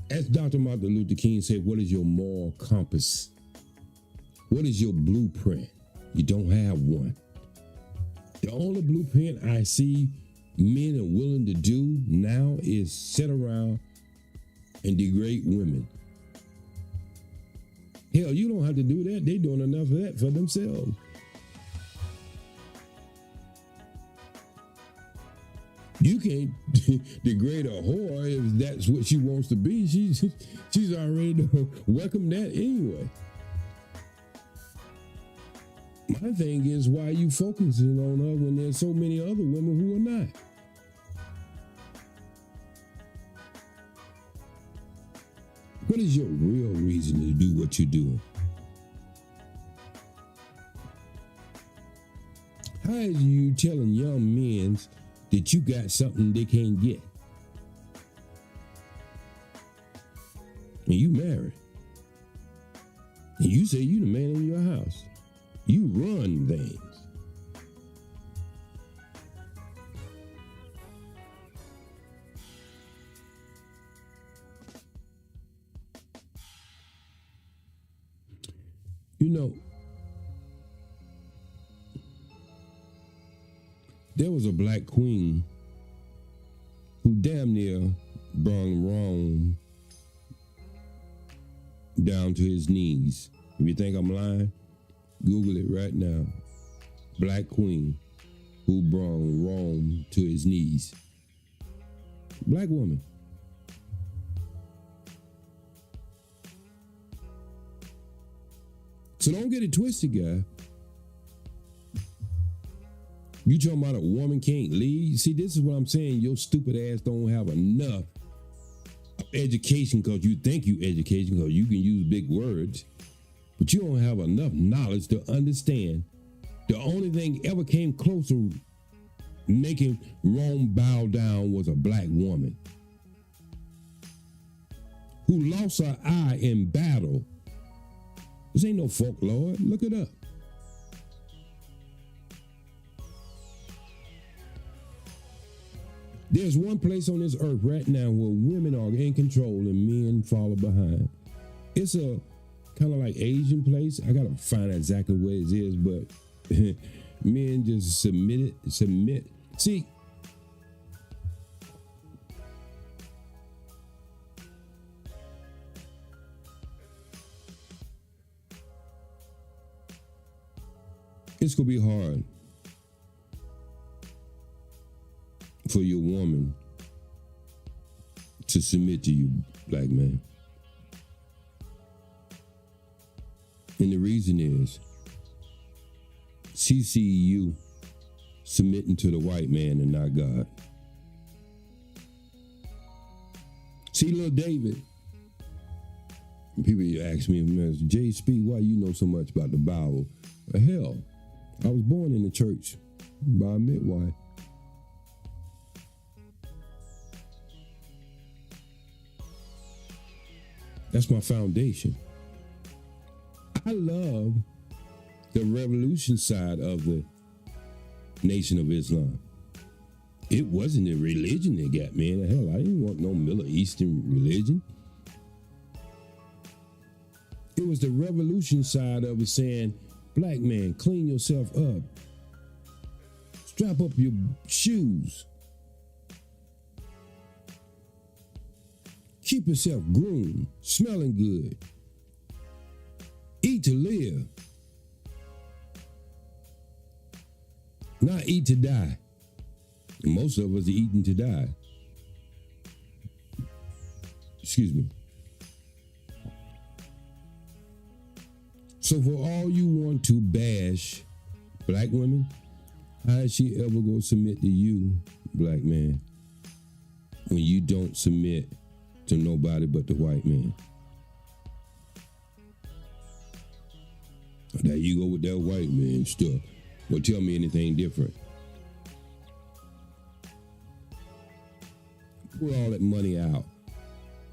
As Dr. Martin Luther King said, what is your moral compass? What is your blueprint? You don't have one. The only blueprint I see men are willing to do now is sit around and degrade women. Hell, you don't have to do that. They're doing enough of that for themselves. You can't degrade a whore if that's what she wants to be. She's already welcome that anyway. My thing is, why are you focusing on her when there's so many other women who are not? What is your real reason to do what you're doing? How is you telling young men that you got something they can't get? And you married. And you say you the man in your house. You run things. You know, there was a black queen who damn near brought Rome down to his knees. If you think I'm lying, Google it right now. Black queen who brought Rome to his knees. Black woman. So don't get it twisted, guy. You talking about a woman can't lead? See, this is what I'm saying. Your stupid ass don't have enough education because you think you education because you can use big words, but you don't have enough knowledge to understand. The only thing ever came close to making Rome bow down was a black woman who lost her eye in battle. This ain't no folklore. Look it up. There's one place on this earth right now where women are in control and men follow behind. It's a kind of like Asian place. I gotta find out exactly where it is, but men just submit. See, it's gonna be hard for your woman to submit to you, black man. And the reason is she see you submitting to the white man and not God. See, little David, people ask me, OGJAYSPEED, why you know so much about the Bible? Well, hell, I was born in the church by a midwife. That's my foundation. I love the revolution side of the Nation of Islam. It wasn't a religion that got me in the hell. I didn't want no Middle Eastern religion. It was the revolution side of it saying, black man, clean yourself up. Strap up your shoes. Keep yourself groomed, smelling good. Eat to live. Not eat to die. Most of us are eating to die. Excuse me. So for all you want to bash black women, how is she ever going to submit to you, black man, when you don't submit to nobody but the white man? There you go with that white man stuff. Don't tell me anything different. Pull all that money out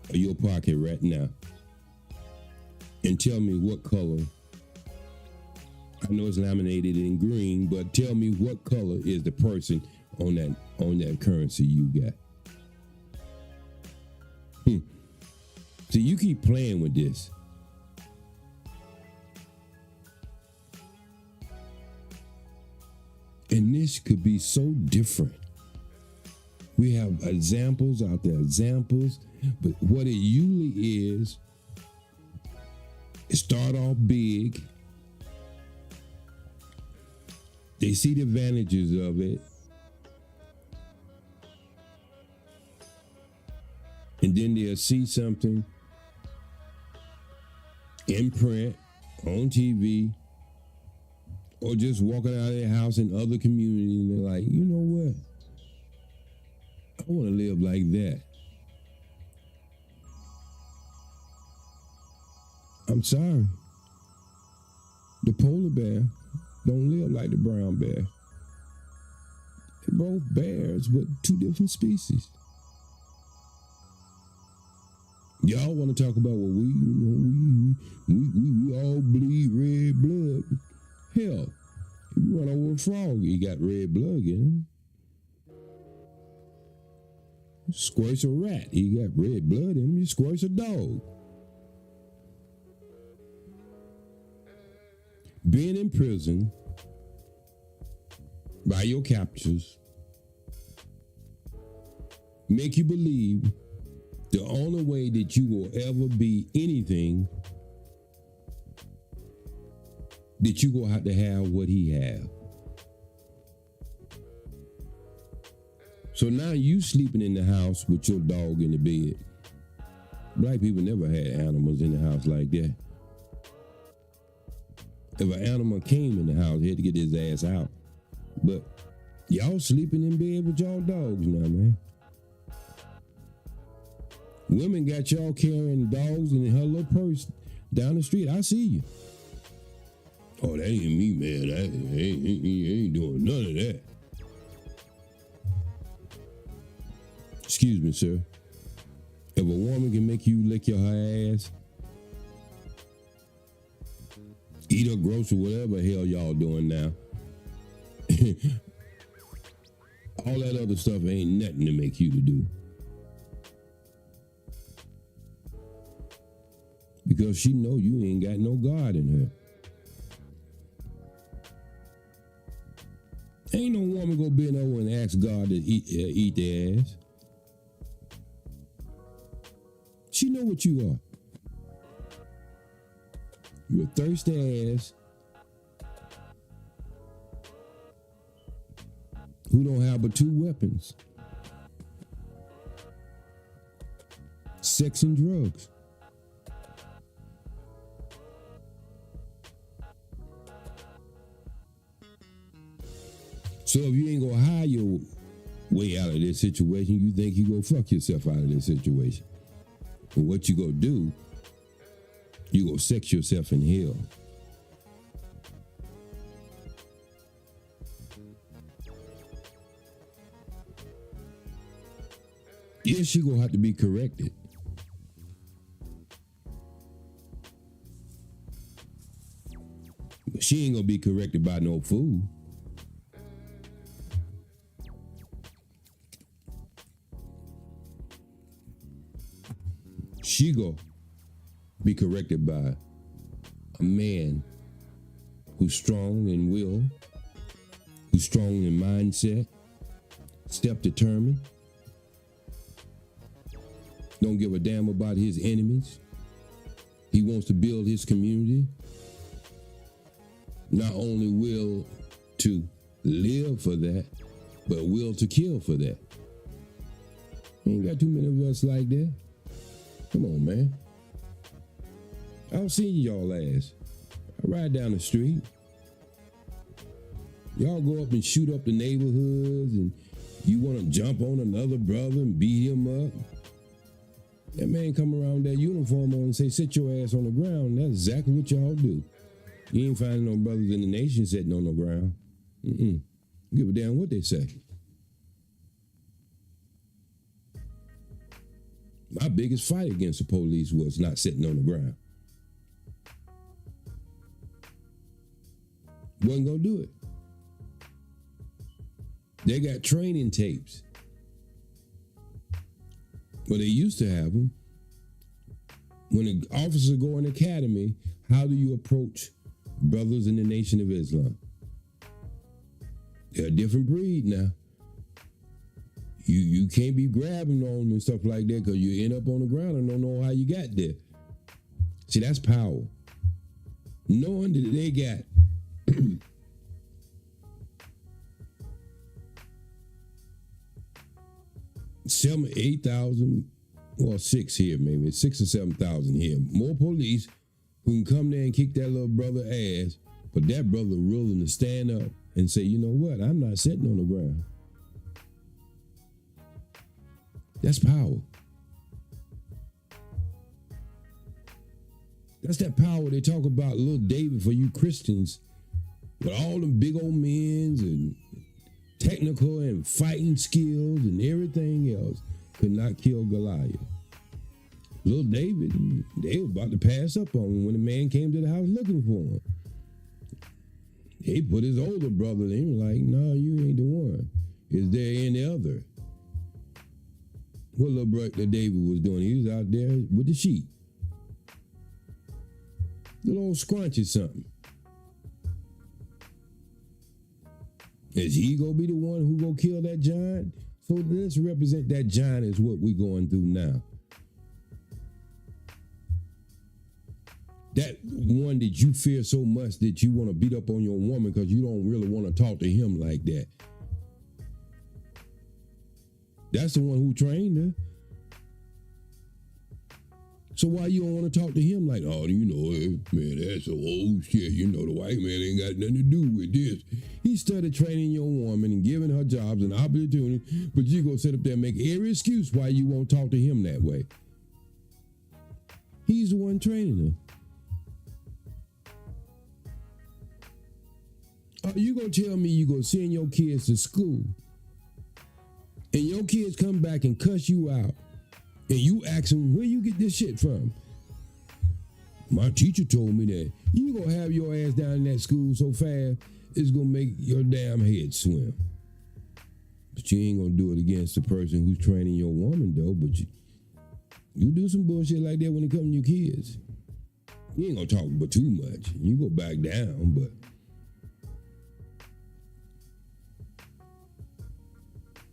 of your pocket right now and tell me what color. I know it's laminated in green, but tell me what color is the person on that currency you got. So you keep playing with this. And this could be so different. We have examples out there, but what it usually is, it start off big. They see the advantages of it. And then they'll see something in print, on TV, or just walking out of their house in other communities, and they're like, you know what? I want to live like that. I'm sorry. The polar bear don't live like the brown bear. They're both bears, but two different species. Y'all want to talk about, well, we all bleed red blood. Hell, if you run over a frog, you got red blood in him. Squirts a rat, he got red blood in him. You squirts a dog. Being in prison by your captors make you believe the only way that you will ever be anything, that you gonna have to have what he have. So now you sleeping in the house with your dog in the bed. Black people never had animals in the house like that. If an animal came in the house, he had to get his ass out. But y'all sleeping in bed with y'all dogs now, man. Women got y'all carrying dogs in her little purse down the street. I see you. Oh, that ain't me, man. He ain't doing none of that. Excuse me, sir. If a woman can make you lick your ass, eat her grocery, whatever the hell y'all doing now, all that other stuff ain't nothing to make you to do. Because she know you ain't got no God in her. Ain't no woman gonna bend over and ask God to eat their ass. She know what you are. You're a thirsty ass who don't have but two weapons: sex and drugs. So if you ain't gonna hide your way out of this situation, you think you gonna fuck yourself out of this situation. But what you gonna do, you gonna sex yourself in hell. Yes, she gonna have to be corrected. But she ain't gonna be corrected by no fool. She gonna be corrected by a man who's strong in will, who's strong in mindset, step-determined, don't give a damn about his enemies. He wants to build his community. Not only will to live for that, but will to kill for that. Ain't got too many of us like that. Come on, man. I've seen y'all ass. I ride down the street. Y'all go up and shoot up the neighborhoods, and you want to jump on another brother and beat him up. That man come around with that uniform on and say, sit your ass on the ground. That's exactly what y'all do. You ain't finding no brothers in the nation sitting on the ground. Give a damn what they say. My biggest fight against the police was not sitting on the ground. Wasn't gonna do it. They got training tapes. Well, they used to have them. When an officer go in academy, how do you approach brothers in the Nation of Islam? They're a different breed now. You can't be grabbing on them and stuff like that because you end up on the ground and don't know how you got there. See, that's power. Knowing that they got 8,000, well, 6 here maybe, 6 or 7,000 here. More police who can come there and kick that little brother ass, but that brother willing to stand up and say, you know what, I'm not sitting on the ground. That's power. That's that power they talk about, little David, for you Christians, with all them big old men's and technical and fighting skills and everything else, could not kill Goliath. Little David, they were about to pass up on him when the man came to the house looking for him. He put his older brother in. He was like, no, you ain't the one. Is there any other? What little brother David was doing, he was out there with the sheep. Little old scrunchy something. Is he gonna be the one who gonna kill that giant? So let's represent that giant is what we're going through now. That one that you fear so much that you want to beat up on your woman because you don't really want to talk to him like that. That's the one who trained her. So why you don't want to talk to him like, oh, you know, man, that's some old shit. You know, the white man ain't got nothing to do with this. He started training your woman and giving her jobs and opportunities, but you go sit up there and make every excuse why you won't talk to him that way. He's the one training her. You gonna tell me you gonna send your kids to school and your kids come back and cuss you out and you ask them, where you get this shit from? My teacher told me that. You gonna have your ass down in that school so fast, it's gonna make your damn head swim. But you ain't gonna do it against the person who's training your woman though, but you do some bullshit like that when it comes to your kids. You ain't gonna talk but too much. You go back down, but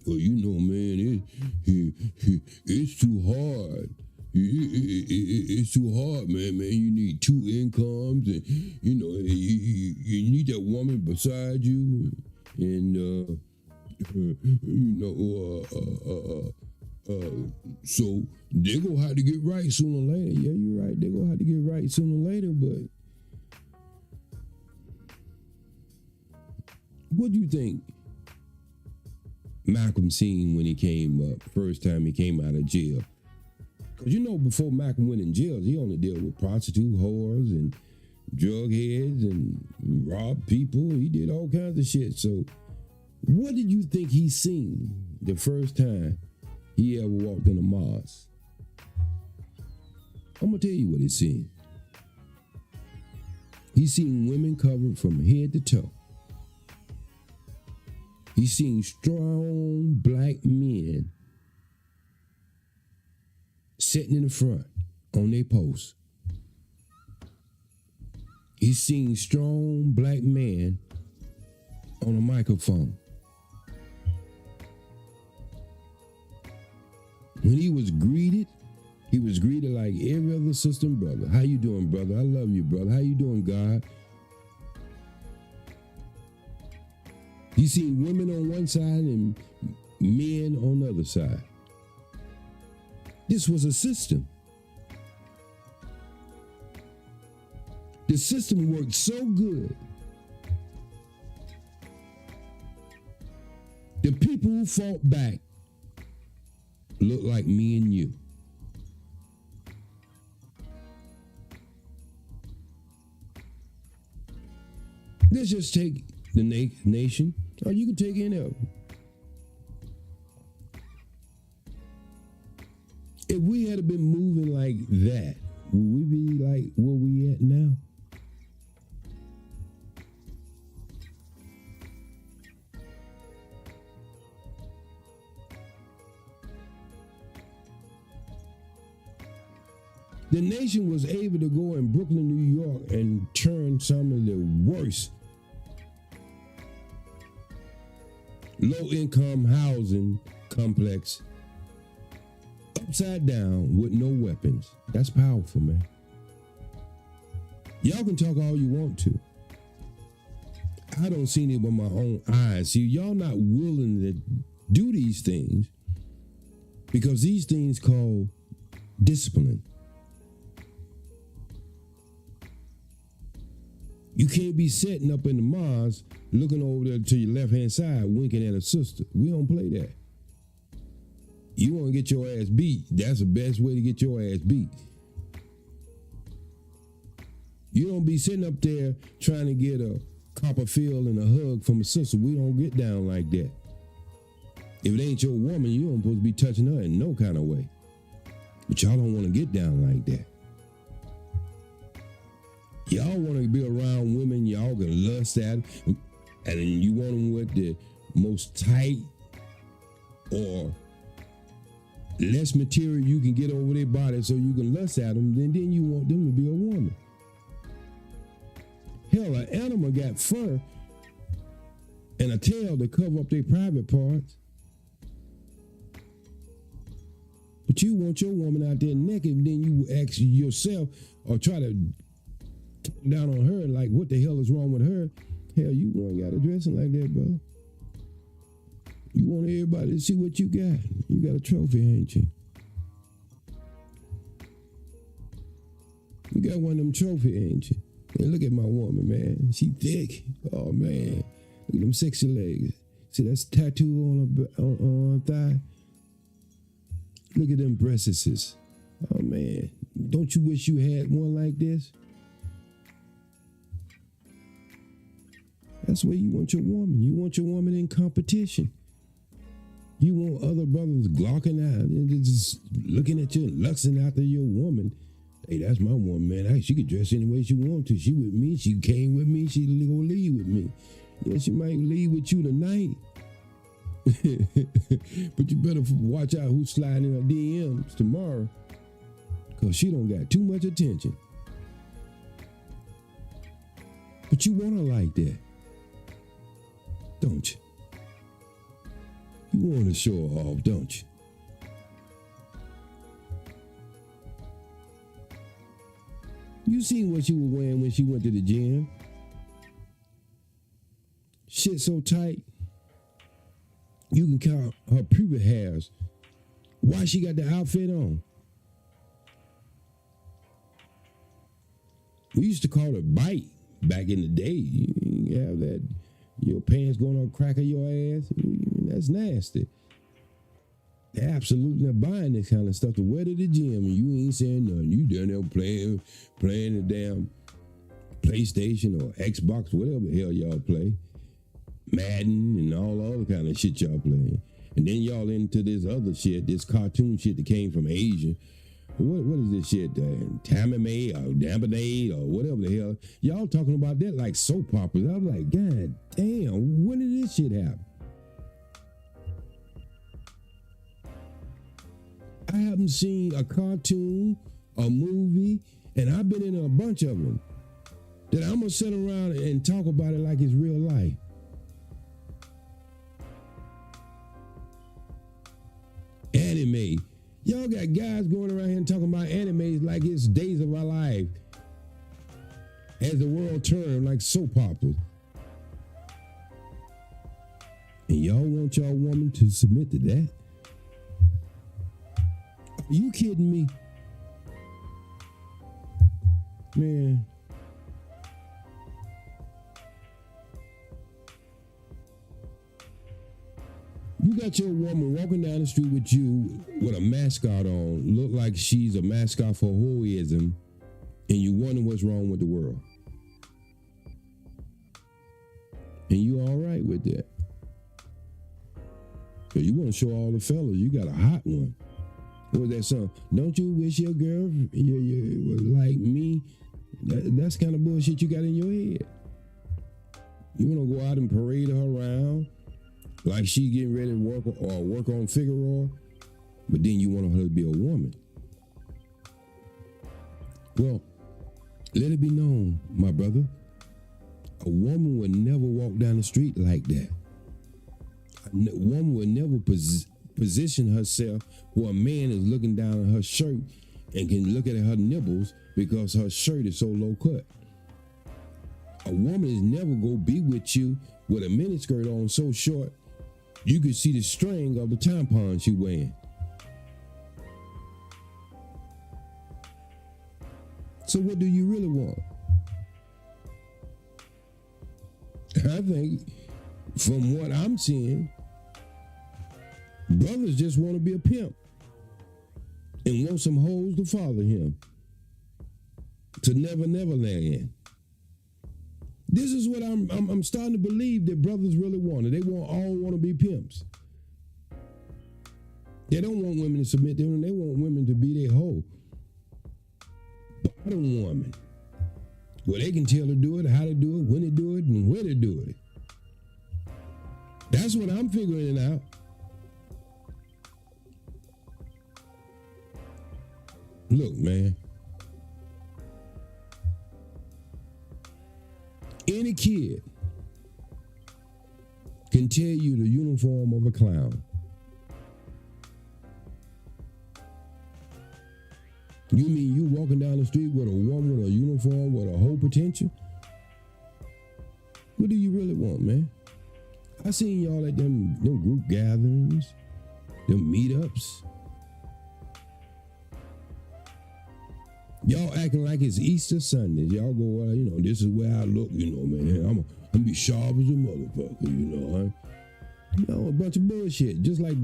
well, you know, man, it's too hard. It's too hard, man. You need 2 incomes, and you know, you need that woman beside you, and so they're gonna have to get right sooner or later. Yeah, you're right. They're gonna have to get right sooner or later. But what do you think Malcolm seen when he came up, first time he came out of jail? Because you know, before Malcolm went in jail, he only dealt with prostitute, whores, and drug heads, and robbed people. He did all kinds of shit. So what did you think he seen the first time he ever walked in a mosque? I'm going to tell you what he seen. He seen women covered from head to toe. He seen strong black men sitting in the front on their posts. He seen strong black men on a microphone. When he was greeted like every other sister and brother. How you doing, brother? I love you, brother. How you doing, God? You see women on one side and men on the other side. This was a system. The system worked so good. The people who fought back look like me and you. Let's just take the nation, or you can take any of them. If we had we be like where we at now? The nation was able to go in Brooklyn, New York, and turn some of the worst low-income housing complex upside down with no weapons. That's powerful, man. Y'all can talk all you want to. I don't see it with my own eyes. See, y'all not willing to do these things because these things call discipline. You can't be sitting up in the Mars looking over there to your left-hand side winking at a sister. We don't play that. You want to get your ass beat, that's the best way to get your ass beat. You don't be sitting up there trying to get a Copperfield and a hug from a sister. We don't get down like that. If it ain't your woman, you don't supposed to be touching her in no kind of way. But y'all don't want to get down like that. Y'all want to be around women y'all can lust at, and then you want them with the most tight or less material you can get over their body so you can lust at them, then you want them to be a woman. Hell, an animal got fur and a tail to cover up their private parts. But you want your woman out there naked, and then you ask yourself or try to talk down on her like, what the hell is wrong with her? Hell, you ain't got to dressing like that, bro. You want everybody to see what you got. You got a trophy, ain't you? You got one of them trophy, ain't you? And look at my woman, man. She thick. Oh, man. Look at them sexy legs. See, that's a tattoo on her thigh. Look at them breasts. Oh, man. Don't you wish you had one like this? That's where you want your woman. You want your woman in competition. You want other brothers glocking out and just looking at you and lusting after your woman. Hey, that's my woman, man. Hey, she could dress any way she want to. She with me. She came with me. She gonna leave with me. Yeah, she might leave with you tonight. But you better watch out who's sliding in her DMs tomorrow, because she don't got too much attention. But you want her like that, don't you? You want to show her off, don't you? You seen what she was wearing when she went to the gym? Shit so tight, you can count her pubic hairs. Why she got the outfit on? We used to call it bite back in the day. You have that, your pants going on crack of your ass. That's nasty. They're absolutely not buying this kind of stuff to wear to the gym, and you ain't saying nothing. You down there playing the damn PlayStation or Xbox, whatever the hell y'all play. Madden and all the other kind of shit y'all playing. And then y'all into this other shit, this cartoon shit that came from Asia. What is this shit? Tamame or Dambanade or whatever the hell. Y'all talking about that like soap operas. I'm like, God damn, when did this shit happen? I haven't seen a cartoon, a movie, and I've been in a bunch of them, that I'm going to sit around and talk about it like it's real life. Anime. Y'all got guys going around here and talking about animes like it's Days of Our Life, as the world term, like soap operas. And y'all want y'all woman to submit to that? Are you kidding me? Man. You got your woman walking down the street with you with a mascot on, look like she's a mascot for Hoism, and you wonder what's wrong with the world. And you all right with that. But you want to show all the fellas you got a hot one. What was that song? Don't you wish your girl was like me? That's kind of bullshit you got in your head. You want to go out and parade her around like she getting ready to work on Figaro, but then you want her to be a woman. Well, let it be known, my brother, a woman would never walk down the street like that. A woman would never position herself where a man is looking down at her shirt and can look at her nipples because her shirt is so low cut. A woman is never gonna be with you with a miniskirt on so short you can see the string of the tampon she wearing. So what do you really want? I think from what I'm seeing, brothers just want to be a pimp and want some hoes to follow him to Never Land. This is what I'm starting to believe that brothers really want. They all want to be pimps. They don't want women to submit to them. They want women to be their hoe. Bottom woman. Well, they can tell her to do it, how to do it, when to do it, and where to do it. That's what I'm figuring out. Look, man. Any kid can tell you the uniform of a clown. You mean you walking down the street with a woman with a uniform with a whole potential? What do you really want, man? I seen y'all at them group gatherings, them meetups. Y'all acting like it's Easter Sunday. Y'all go, well, this is where I look, man. I'm gonna be sharp as a motherfucker, a bunch of bullshit. Just like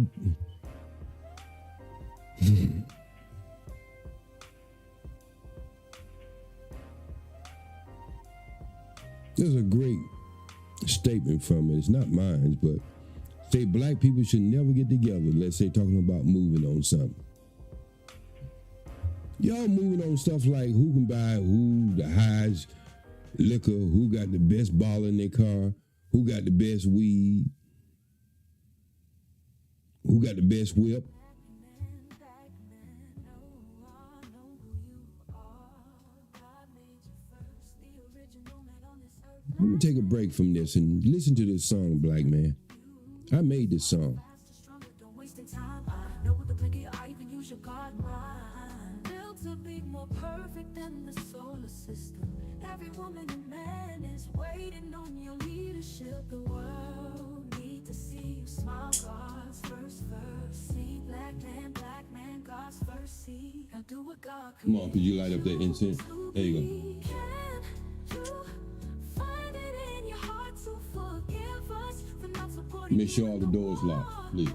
there's a great statement from it. It's not mine, but say black people should never get together. Let's say talking about moving on something. Y'all moving on stuff like who can buy who the highest liquor, who got the best ball in their car, who got the best weed, who got the best whip. Let me take a break from this and listen to this song, black man. I made this song. To be more perfect than the solar system. Every woman and man is waiting on your leadership. The world need to see you smile. God's first verse. See black man, God's first seed. Now do what God can. Come on, could you light up that incense? There you go. Can you find it in your heart to forgive us for not supporting? Make sure all the doors locked, please.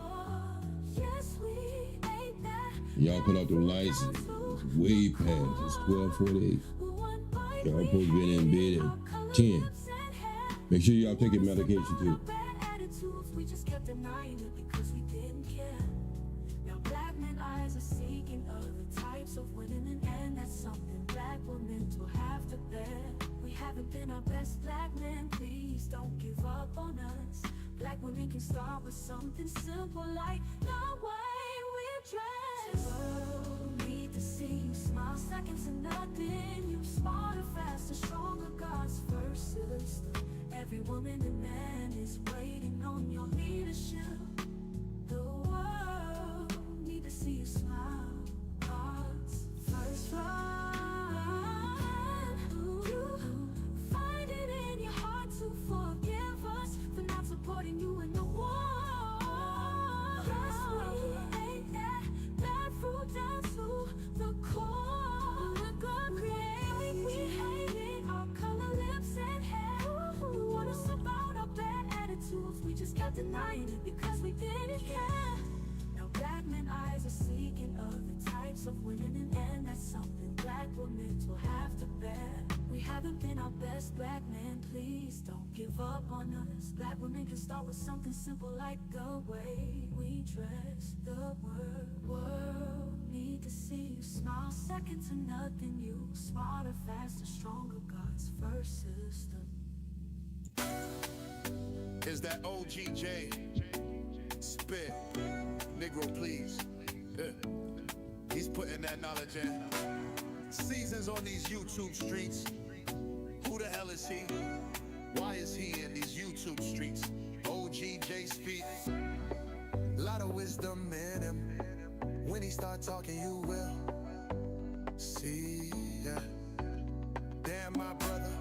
Yes, we ain't that. Y'all put out the lights. Way past. It's 12:48. Y'all supposed to be in bed at 10. Make sure y'all take your medication too. We just kept denying it because we didn't care. Now black men eyes are seeking other types of women, and that's something black women will have to bear. We haven't been our best black men, please don't give up on us. Black women can start with something simple like the way we dress. World need to see you smile, seconds to nothing. You smarter, faster, stronger, God's first sister. Every woman and man is waiting on your leadership. The world need to see you smile, God's first love. You find it in your heart to forgive us for not supporting you in the war. Yes, we ate that fruit down to the core. The God created, we hated our color, lips, and hair. You want us about our bad attitudes, we just kept denying it because we didn't care. Now black men eyes are seeking other types of women, and that's something black women will have to bear. We haven't been our best black men, please don't give up on us. Black women can start with something simple like the way we dress. The world need to see you smile. Second to nothing, you smarter, faster, stronger, God's first system. Is that OGJAYSPEED? Negro, please. He's putting that knowledge in. Seasons on these YouTube streets. Who the hell is he? Why is he in these YouTube streets? OGJAYSPEED. Lot of wisdom in him. When he start talking, you will see. Yeah. Damn, my brother.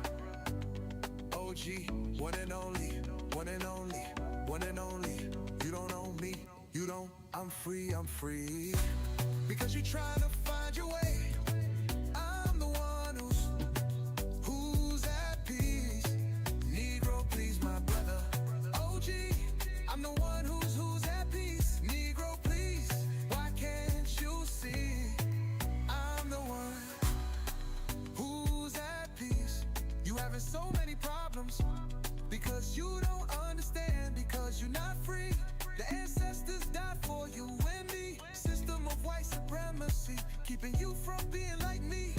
OG, one and only, one and only, one and only. You don't own me, you don't. I'm free, I'm free. Because you're trying to find your way. I'm the one who's at peace. Negro, please, my brother. OG, I'm the one who's at peace. Negro, please, why can't you see? I'm the one who's at peace. You having so many problems because you don't understand, because you're not free. The ancestors died for you and me. System of white supremacy, keeping you from being like me.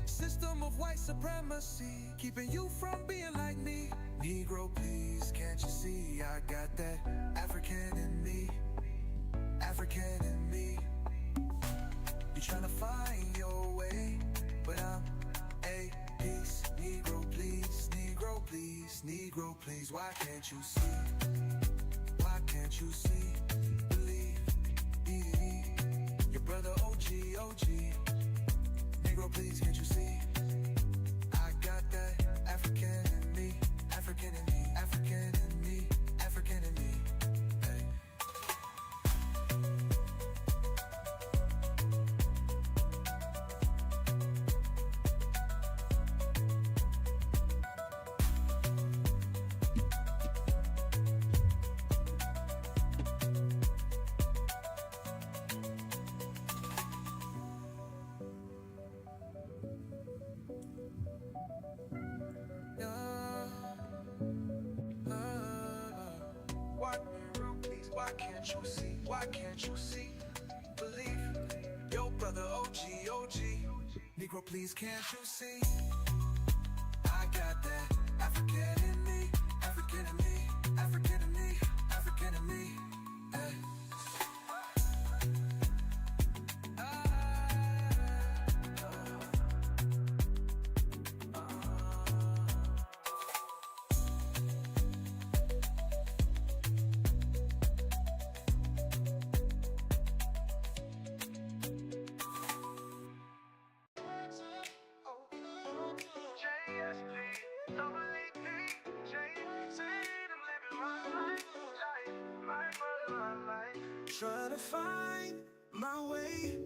System of white supremacy, keeping you from being like me. Negro, please, can't you see I got that African in me? African in me. You're trying to find your way, but I'm a peace. Negro, please, Negro, please, Negro, please. Why can't you see? Why can't you see? Believe, your brother OG. Negro, please, can't you see? I got that African in me, African in me, African in me, African in me. Hey. Why can't you see? Why can't you see? Believe your brother OG. Negro, please, can't you see? I got that African in me, African in me, African in me, African in me. Hey. Trying to find my way.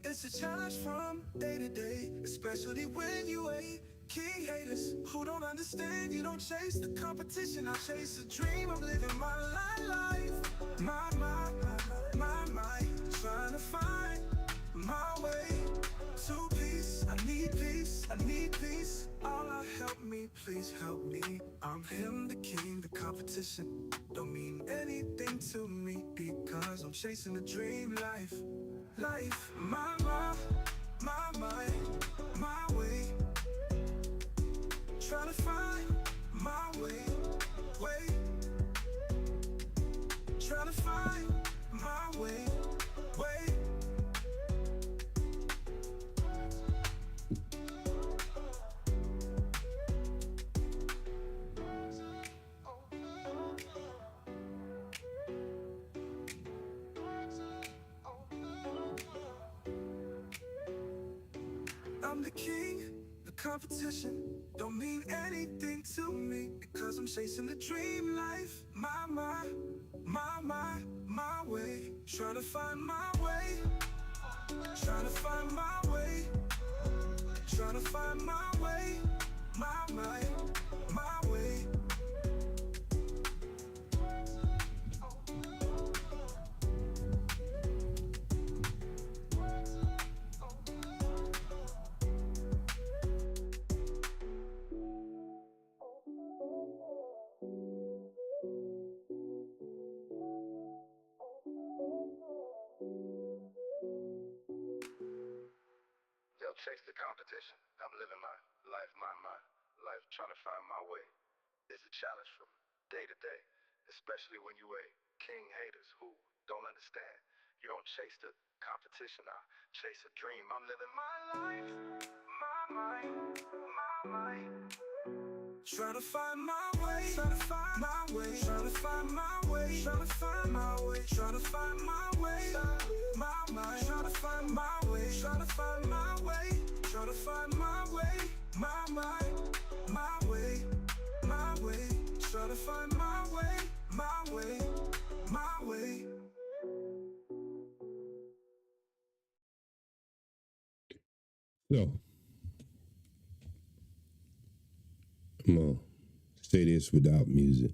It's a challenge from day to day, especially when you hate king haters who don't understand. You don't chase the competition, I chase a dream. I'm living my life, my. Trying to find my way to peace. I need peace, I need peace. Allah help me, please help me. I'm him, the king, the competition don't mean anything to me, because I'm chasing a dream life. My way. Trying to find my way. Trying to find my way. I'm the king, the competition don't mean anything to me, because I'm chasing the dream life. My way. Trying to find my way. Trying to find my way. Trying to find my way. My way. competition. I'm living my life, my life, trying to find my way. It's a challenge from day to day, especially when you a king haters who don't understand. You don't chase the competition, I chase a dream. I'm living my life, my Trying to find my way, trying to find my way, trying to find my way, trying to find my way, trying to find my way, trying to find my way, trying to find my way, trying to find my way, my way, trying to find my way, my way. So, I'm going to say this without music.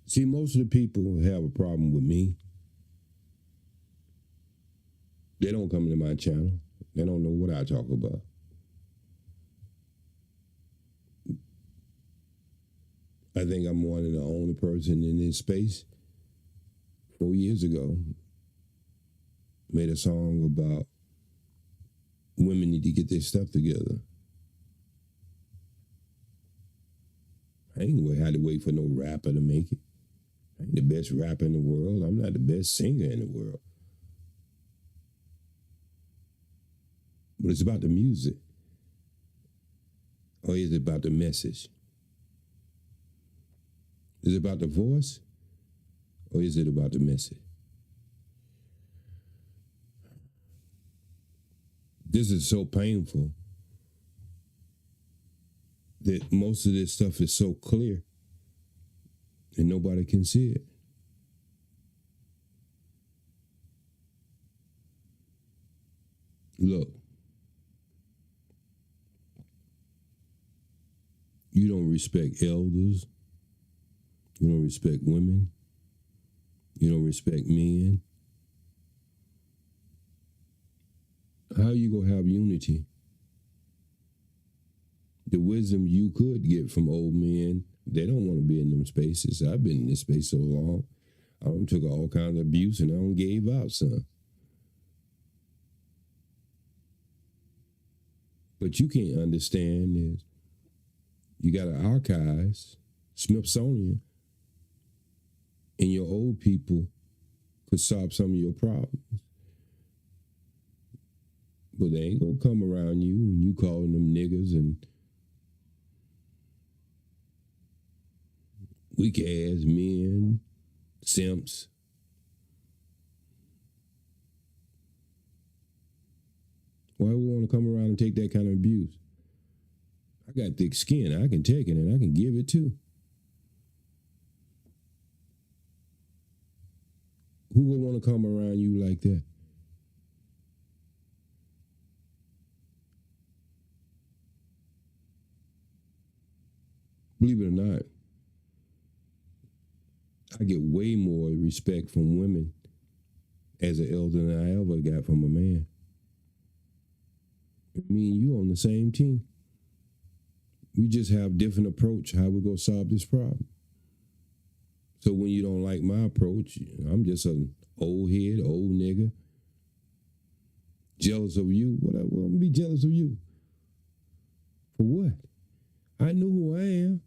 See, most of the people who have a problem with me, they don't come to my channel. They don't know what I talk about. I think I'm one of the only person in this space 4 years ago made a song about women need to get their stuff together. I ain't had to wait for no rapper to make it. I ain't the best rapper in the world. I'm not the best singer in the world. But it's about the music. Or is it about the message? Is it about the voice? Or is it about the message? This is so painful that most of this stuff is so clear and nobody can see it. Look, you don't respect elders. You don't respect women. You don't respect men. How you gonna have unity? The wisdom you could get from old men, they don't want to be in them spaces. I've been in this space so long. I done took all kinds of abuse and I done gave out some. But you can't understand is you got an archives, Smithsonian, and your old people could solve some of your problems. But they ain't gonna come around you and you calling them niggas and weak ass men, simps. Why would we want to come around and take that kind of abuse? I got thick skin. I can take it and I can give it too. Who would want to come around you like that? Believe it or not, I get way more respect from women as an elder than I ever got from a man. Me and you on the same team. We just have different approach how we gonna solve this problem. So when you don't like my approach, I'm just an old head, old nigga, jealous of you. What I'm gonna be jealous of you? For what? I know who I am.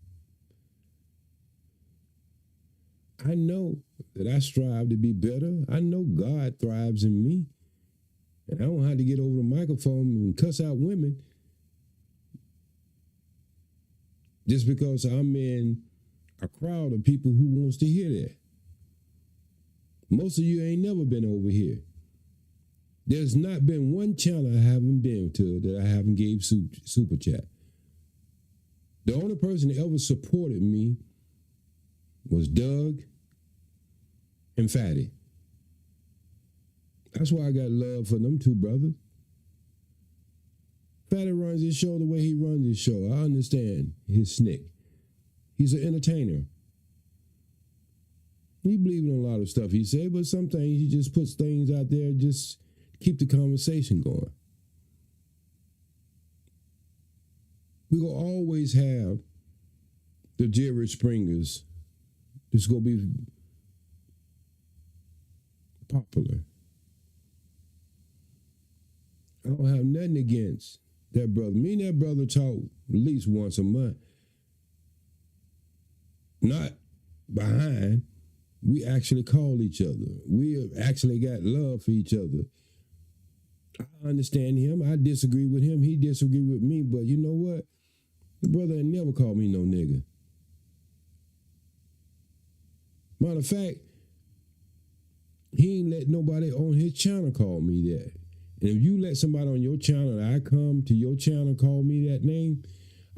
I know that I strive to be better. I know God thrives in me. And I don't have to get over the microphone and cuss out women just because I'm in a crowd of people who wants to hear that. Most of you ain't never been over here. There's not been one channel I haven't been to that I haven't gave super chat. The only person that ever supported me was Doug and Fatty. That's why I got love for them two brothers. Fatty runs his show the way he runs his show. I understand his snick. He's an entertainer. He believes in a lot of stuff he say, but some things he just puts things out there just to keep the conversation going. We're going to always have the Jerry Springers that's going to be popular. I don't have nothing against that brother. Me and that brother talk at least once a month. Not behind. We actually call each other. We actually got love for each other. I understand him. I disagree with him. He disagree with me. But you know what? The brother ain't never called me no nigga. Matter of fact, he ain't let nobody on his channel call me that. And if you let somebody on your channel, that I come to your channel call me that name,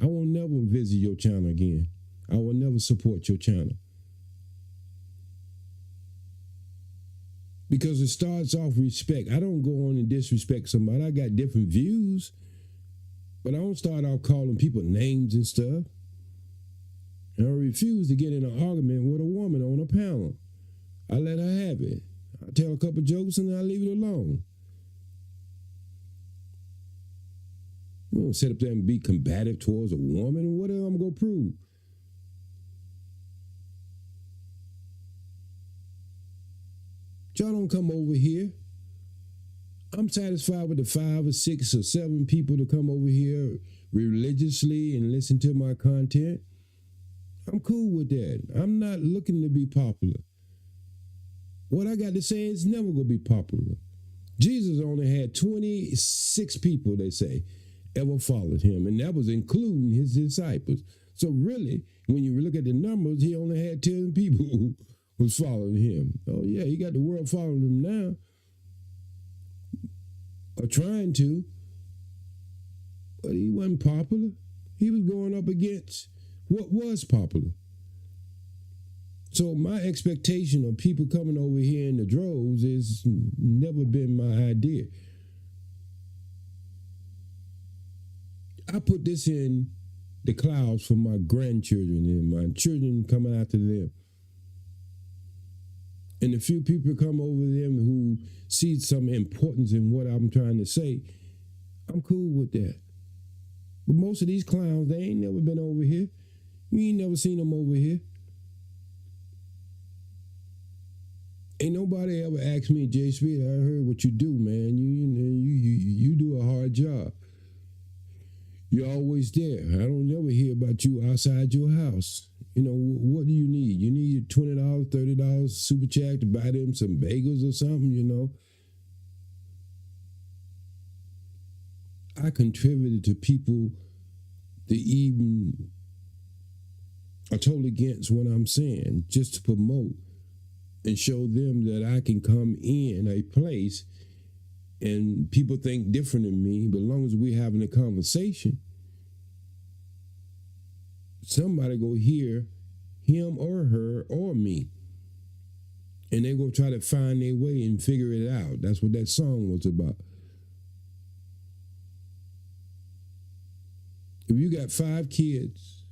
I will never visit your channel again. I will never support your channel. Because it starts off respect. I don't go on and disrespect somebody. I got different views, but I don't start out calling people names and stuff. And I refuse to get in an argument with a woman on a panel. I let her have it. I tell a couple jokes and I leave it alone. I don't sit up there and be combative towards a woman. What am I going to prove? Y'all don't come over here. I'm satisfied with the 5 or 6 or 7 people to come over here religiously and listen to my content. I'm cool with that. I'm not looking to be popular. What I got to say is never going to be popular. Jesus only had 26 people, they say, ever followed him, and that was including his disciples. So really, when you look at the numbers, he only had 10 people who was following him. Oh yeah, he got the world following him now, or trying to, but he wasn't popular. He was going up against what was popular. So my expectation of people coming over here in the droves has never been my idea. I put this in the clouds for my grandchildren and my children coming after them. And the few people come over them who see some importance in what I'm trying to say, I'm cool with that. But most of these clowns, they ain't never been over here. You ain't never seen them over here. Ain't nobody ever asked me, JaySpeed, I heard what you do, man. You do a hard job. You're always there. I don't never hear about you outside your house. You know, what do you need? You need $20, $30 super chat to buy them some bagels or something, you know. I contributed to people that even are totally against what I'm saying, just to promote and show them that I can come in a place and people think different than me, but as long as we're having a conversation, somebody go hear him or her or me, and they go try to find their way and figure it out. That's what that song was about. If you got 5 kids,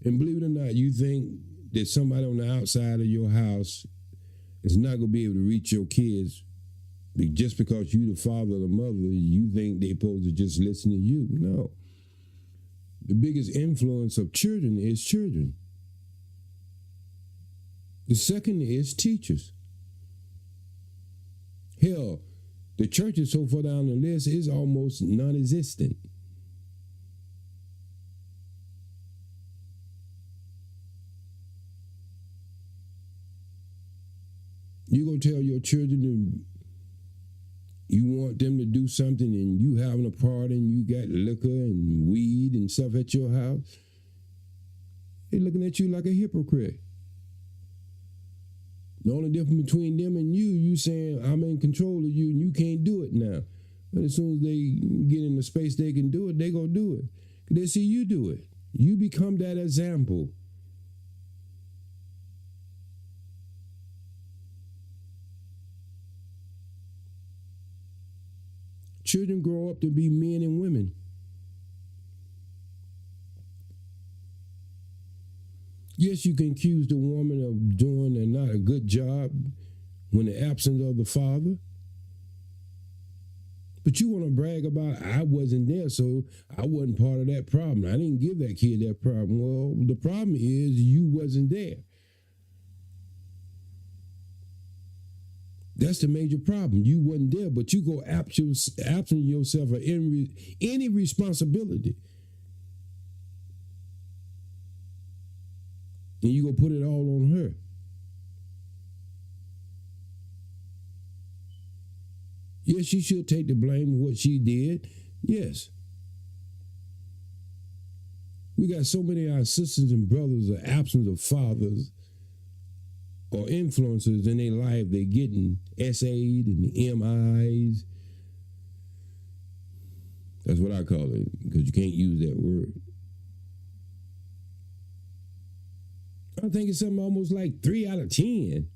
and believe it or not, you think that somebody on the outside of your house is not going to be able to reach your kids just because you the father or the mother, you think they're supposed to just listen to you. No. The biggest influence of children is children. The second is teachers. Hell, the church is so far down the list, it's almost non-existent. You gonna tell your children you want them to do something and you having a party and you got liquor and weed and stuff at your house, they looking at you like a hypocrite. The only difference between them and you saying, I'm in control of you and you can't do it now. But as soon as they get in the space they can do it, they gonna do it. They see you do it. You become that example. Children grow up to be men and women. Yes, you can accuse the woman of doing not a good job when the absence of the father. But you want to brag about, I wasn't there, so I wasn't part of that problem. I didn't give that kid that problem. Well, the problem is you wasn't there. That's the major problem. You wasn't there, but you go absent yourself of any responsibility. And you go put it all on her. Yes, she should take the blame of what she did. Yes. We got so many of our sisters and brothers are absent of fathers or influencers in their life. They're getting SA'd and MIs. That's what I call it, because you can't use that word. I think it's something almost like 3 out of 10.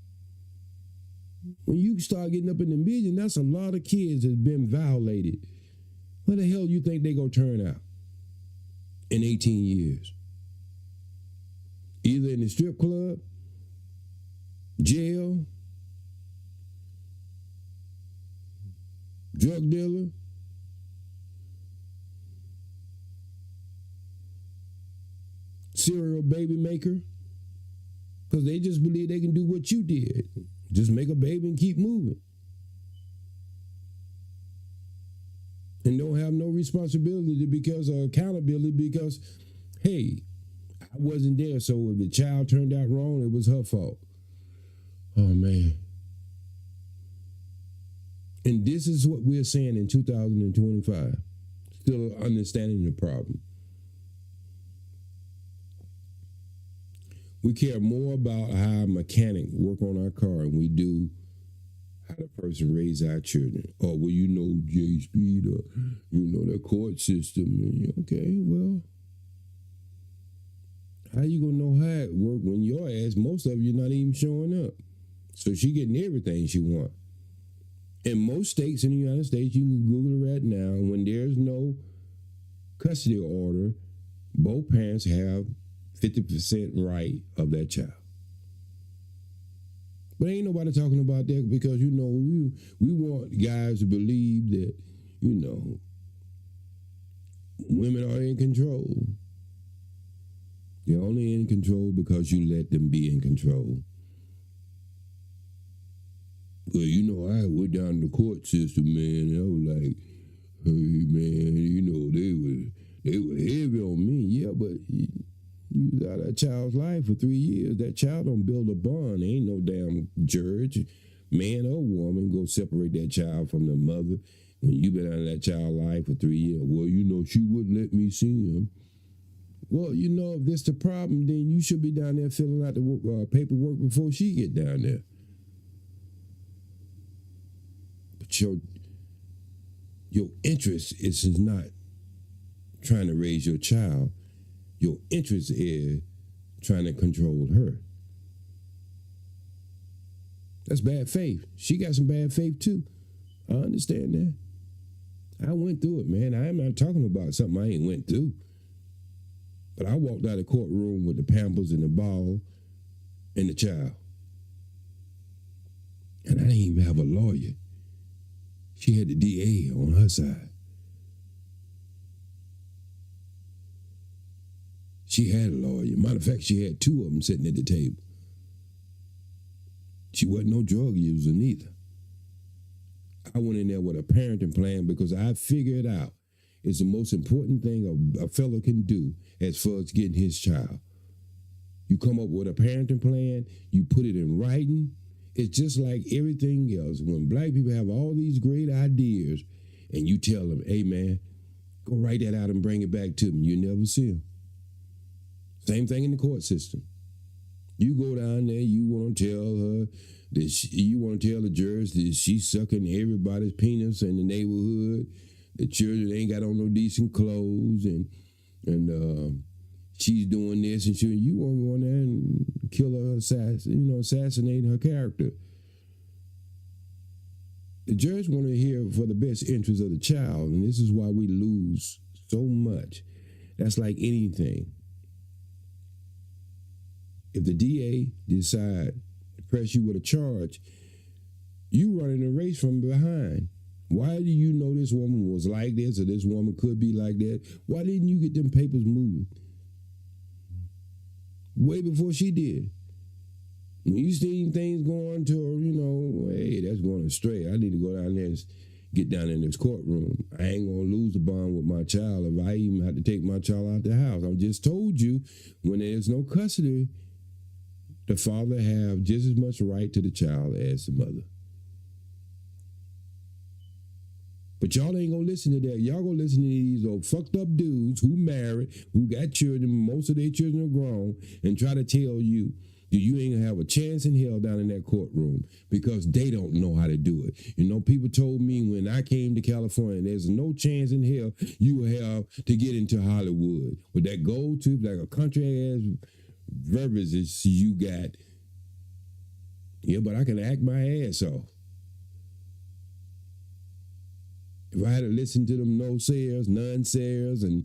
When you start getting up in the million, that's a lot of kids that's been violated. What the hell you think they gonna turn out in 18 years? Either in the strip club, jail, drug dealer, serial baby maker, because they just believe they can do what you did. Just make a baby and keep moving. And don't have no responsibility because of accountability because, hey, I wasn't there, so if the child turned out wrong, it was her fault. Oh, man. And this is what we're saying in 2025. Still understanding the problem. We care more about how a mechanic work on our car than we do how the person raised our children. Oh, well, you know OGJAYSPEED or, you know, the court system. Okay, well, how you going to know how it work when your ass, most of you not even showing up? So she getting everything she want. In most states in the United States, you can Google it right now, when there's no custody order, both parents have 50% right of that child. But ain't nobody talking about that because, you know, we want guys to believe that, you know, women are in control. They're only in control because you let them be in control. Well, you know, I went down to the court system, man, and I was like, hey, man, you know, they were heavy on me. Yeah, but you was out of that child's life for 3 years. That child don't build a bond. There ain't no damn judge, man or woman, go separate that child from the mother when you been out of that child's life for 3 years. Well, you know, she wouldn't let me see him. Well, you know, if that's the problem, then you should be down there filling out the paperwork before she get down there. But your interest is not trying to raise your child. Your interest is trying to control her. That's bad faith. She got some bad faith too. I understand that. I went through it, man. I am not talking about something I ain't went through. But I walked out of the courtroom with the Pampers and the ball and the child. And I didn't even have a lawyer. She had the DA on her side. She had a lawyer. Matter of fact, she had 2 of them sitting at the table. She wasn't no drug user neither. I went in there with a parenting plan because I figured out it's the most important thing a fella can do as far as getting his child. You come up with a parenting plan, you put it in writing. It's just like everything else. When black people have all these great ideas and you tell them, hey, man, go write that out and bring it back to me, you never see them. Same thing in the court system. You go down there, you want to tell her that you want to tell the jurors that she's sucking everybody's penis in the neighborhood. The children ain't got on no decent clothes, and she's doing this, and you want to go in there and kill her, assassinate her character. The judge want to hear for the best interest of the child, and this is why we lose so much. That's like anything. If the DA decide to press you with a charge, you running a race from behind. Why do you know this woman was like this or this woman could be like that? Why didn't you get them papers moving? Way before she did. When you see things going to, hey, that's going astray. I need to go down there and get down in this courtroom. I ain't going to lose the bond with my child if I even have to take my child out the house. I just told you, when there's no custody, the father have just as much right to the child as the mother. But y'all ain't gonna listen to that. Y'all gonna listen to these old fucked up dudes who married, who got children, most of their children are grown, and try to tell you that you ain't gonna have a chance in hell down in that courtroom because they don't know how to do it. People told me when I came to California, there's no chance in hell you will have to get into Hollywood with that gold tooth, like a country ass verbiage you got. Yeah, but I can act my ass off. If I had to listen to them no sayers, none sayers, and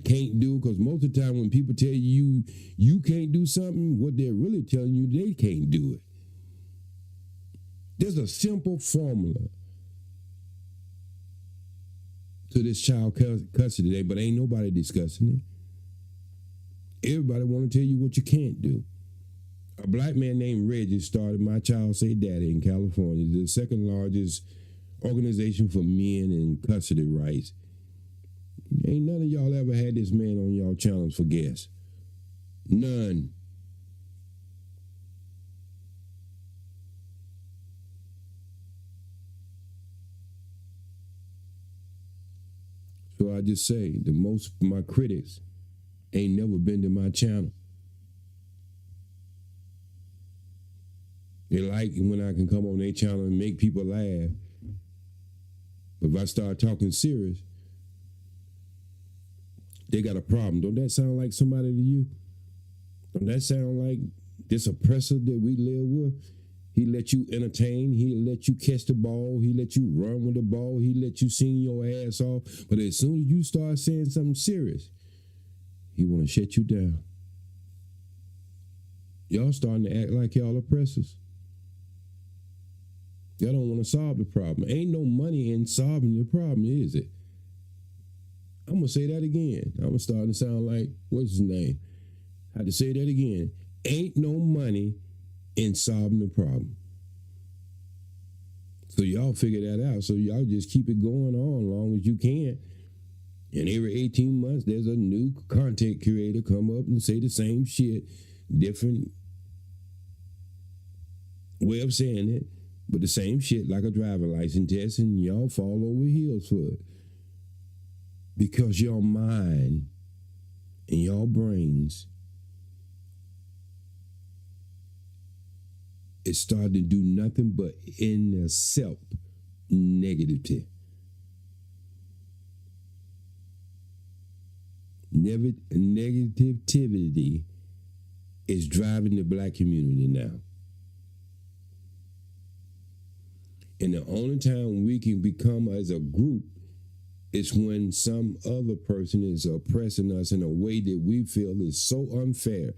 can't do, because most of the time when people tell you you can't do something, what they're really telling you, they can't do it. There's a simple formula to this child custody today, but ain't nobody discussing it. Everybody want to tell you what you can't do. A black man named Reggie started My Child Say Daddy in California, the second largest organization for men in custody rights. Ain't none of y'all ever had this man on y'all channels for guests. None. So I just say, the most of my critics ain't never been to my channel. They like when I can come on their channel and make people laugh. But if I start talking serious, they got a problem. Don't that sound like somebody to you? Don't that sound like this oppressor that we live with? He let you entertain. He let you catch the ball. He let you run with the ball. He let you sing your ass off. But as soon as you start saying something serious, he want to shut you down. Y'all starting to act like y'all oppressors. Y'all don't want to solve the problem. Ain't no money in solving the problem, is it? I'm going to say that again. I'm starting to sound like, what's his name? I had to say that again. Ain't no money in solving the problem. So y'all figure that out. So y'all just keep it going on as long as you can. And every 18 months, there's a new content creator come up and say the same shit, different way of saying it. But the same shit like a driving license test, and y'all fall over heels for it. Because your mind and your brains is starting to do nothing but intercept negativity. Negativity is driving the black community now. And the only time we can become as a group is when some other person is oppressing us in a way that we feel is so unfair,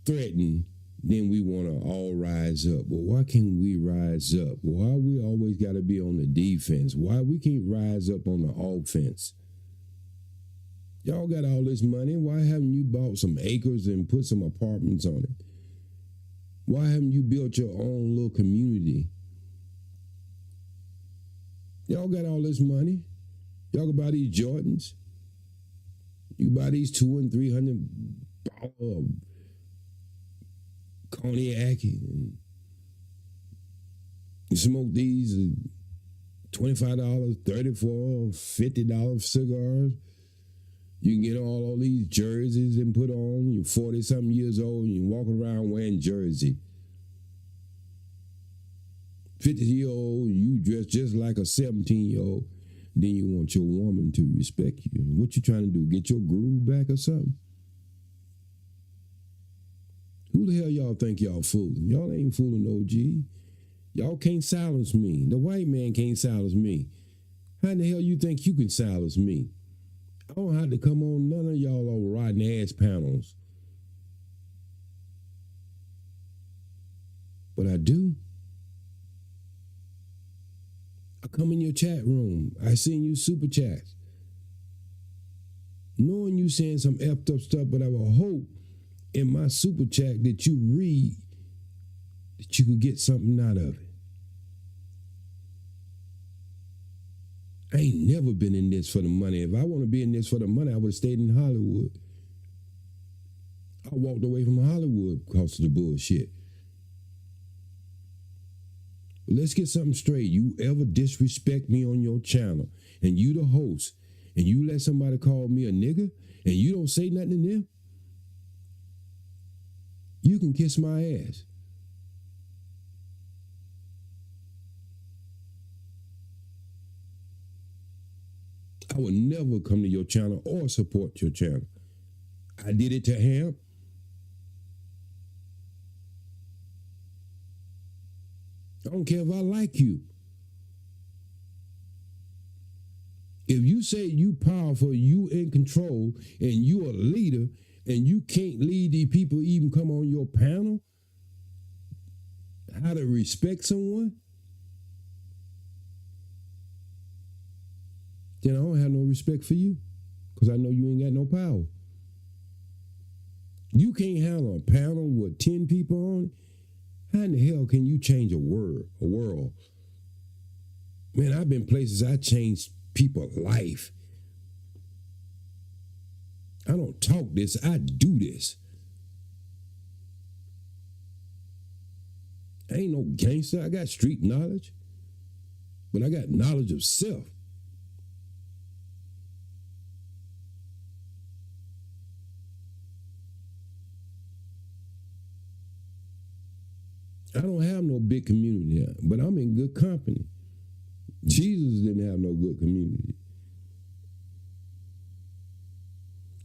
threatened, then we want to all rise up. Well, why can't we rise up? Why we always got to be on the defense? Why we can't rise up on the offense? Y'all got all this money. Why haven't you bought some acres and put some apartments on it? Why haven't you built your own little community? Y'all got all this money. Y'all can buy these Jordans. You can buy these $200 and $300 cognac and you smoke these $25, $34, $50 cigars. You can get all these jerseys and put on. You're 40-something years old and you're walking around wearing jersey. 50-year-old, you dress just like a 17-year-old. Then you want your woman to respect you. What you trying to do? Get your groove back or something? Who the hell y'all think y'all fooling? Y'all ain't fooling OG. Y'all can't silence me. The white man can't silence me. How in the hell you think you can silence me? I don't have to come on none of y'all old rotten ass panels. But I do. I come in your chat room. I send you super chats. Knowing you saying some effed up stuff, but I will hope in my super chat that you read that you could get something out of it. I ain't never been in this for the money. If I want to be in this for the money, I would have stayed in Hollywood. I walked away from Hollywood because of the bullshit. But let's get something straight. You ever disrespect me on your channel, and you the host, and you let somebody call me a nigga, and you don't say nothing to them, you can kiss my ass. I would never come to your channel or support your channel. I did it to him. I don't care if I like you. If you say you powerful, you in control, and you a leader, and you can't lead these people even come on your panel, how to respect someone, then I don't have no respect for you, because I know you ain't got no power. You can't handle a panel with 10 people on it. How in the hell can you change a world? Man, I've been places I changed people's life. I don't talk this, I do this. I ain't no gangster. I got street knowledge, but I got knowledge of self. I don't have no big community here, but I'm in good company. Jesus didn't have no good community.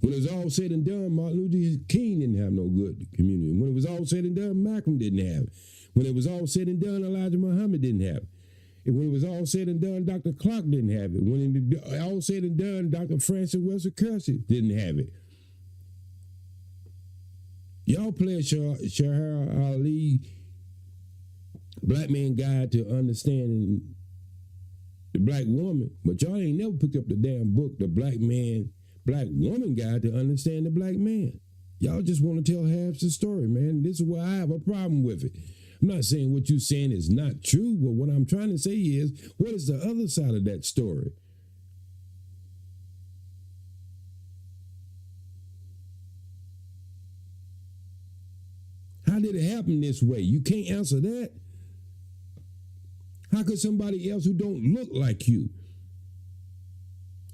When it was all said and done, Martin Luther King didn't have no good community. When it was all said and done, Malcolm didn't have it. When it was all said and done, Elijah Muhammad didn't have it. And when it was all said and done, Dr. Clark didn't have it. When it was all said and done, Dr. Francis Wilson Kersey didn't have it. Y'all play Shahar Ali, Black Man Guide to Understanding the Black Woman, but y'all ain't never picked up the damn book, the Black Woman Guide to Understand the Black Man. Y'all just want to tell half the story, man. This is why I have a problem with it. I'm not saying what you're saying is not true, but what I'm trying to say is, what is the other side of that story? How did it happen this way? You can't answer that. How could somebody else who don't look like you,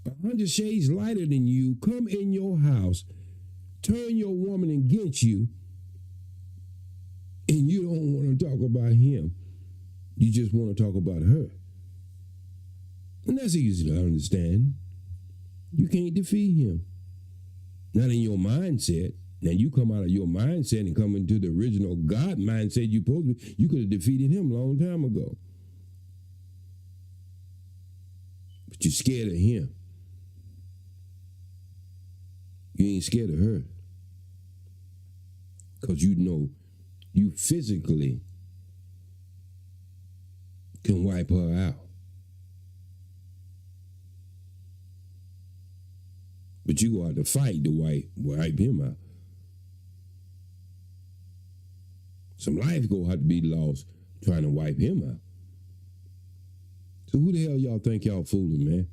100 shades lighter than you, come in your house, turn your woman against you, and you don't want to talk about him? You just want to talk about her. And that's easy to understand. You can't defeat him. Not in your mindset. Now you come out of your mindset and come into the original God mindset you supposed to be. You could have defeated him a long time ago. But you're scared of him. You ain't scared of her. Because you know you physically can wipe her out. But you go out to fight to wipe him out. Some life go have to be lost trying to wipe him out. So who the hell y'all think y'all fooling, man?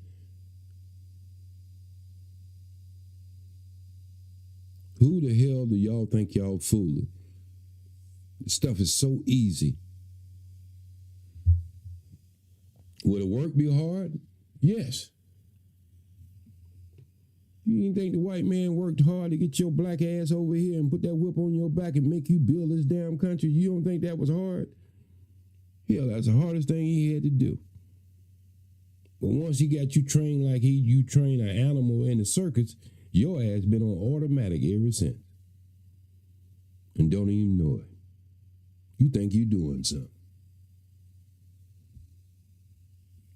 Who the hell do y'all think y'all fooling? This stuff is so easy. Will the work be hard? Yes. You didn't think the white man worked hard to get your black ass over here and put that whip on your back and make you build this damn country? You don't think that was hard? Hell, that's the hardest thing he had to do. But once he got you trained like you train an animal in the circus, your ass been on automatic ever since. And don't even know it. You think you doing something.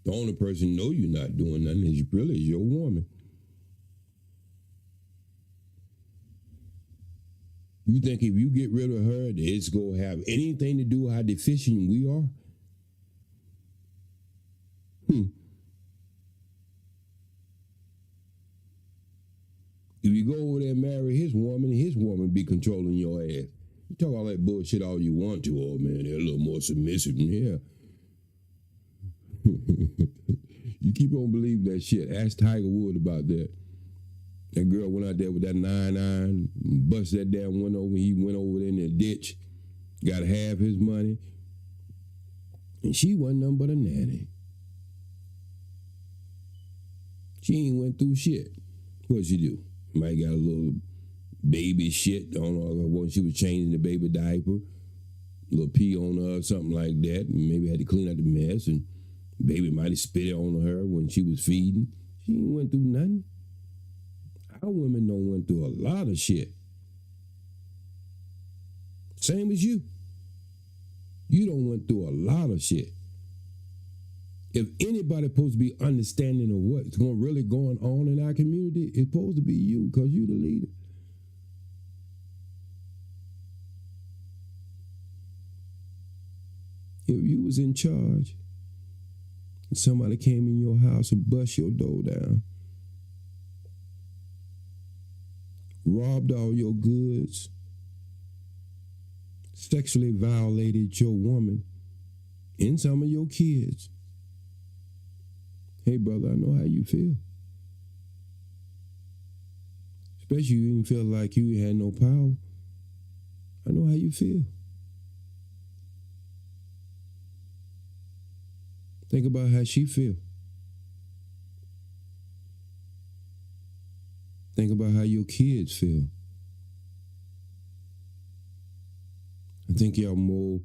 The only person know you're not doing nothing is really your woman. You think if you get rid of her, that it's going to have anything to do with how deficient we are? If you go over there and marry his woman be controlling your ass. You talk all that bullshit all you want to. Oh, man, they're a little more submissive. Yeah. You keep on believing that shit. Ask Tiger Woods about that. That girl went out there with that 9-iron, bust that damn one over. He went over there in the ditch, got half his money. And she wasn't nothing but a nanny. She ain't went through shit. What'd she do? Might got a little baby shit on her when she was changing the baby diaper. A little pee on her or something like that. And maybe had to clean out the mess. And baby might have spit it on her when she was feeding. She ain't went through nothing. Our women don't went through a lot of shit. Same as you. You don't went through a lot of shit. If anybody supposed to be understanding of what's really going on in our community, it's supposed to be you, because you the leader. If you was in charge, and somebody came in your house and bust your door down, robbed all your goods, sexually violated your woman and some of your kids. Hey, brother, I know how you feel. Especially you didn't feel like you had no power. I know how you feel. Think about how she feel. Think about how your kids feel. I think y'all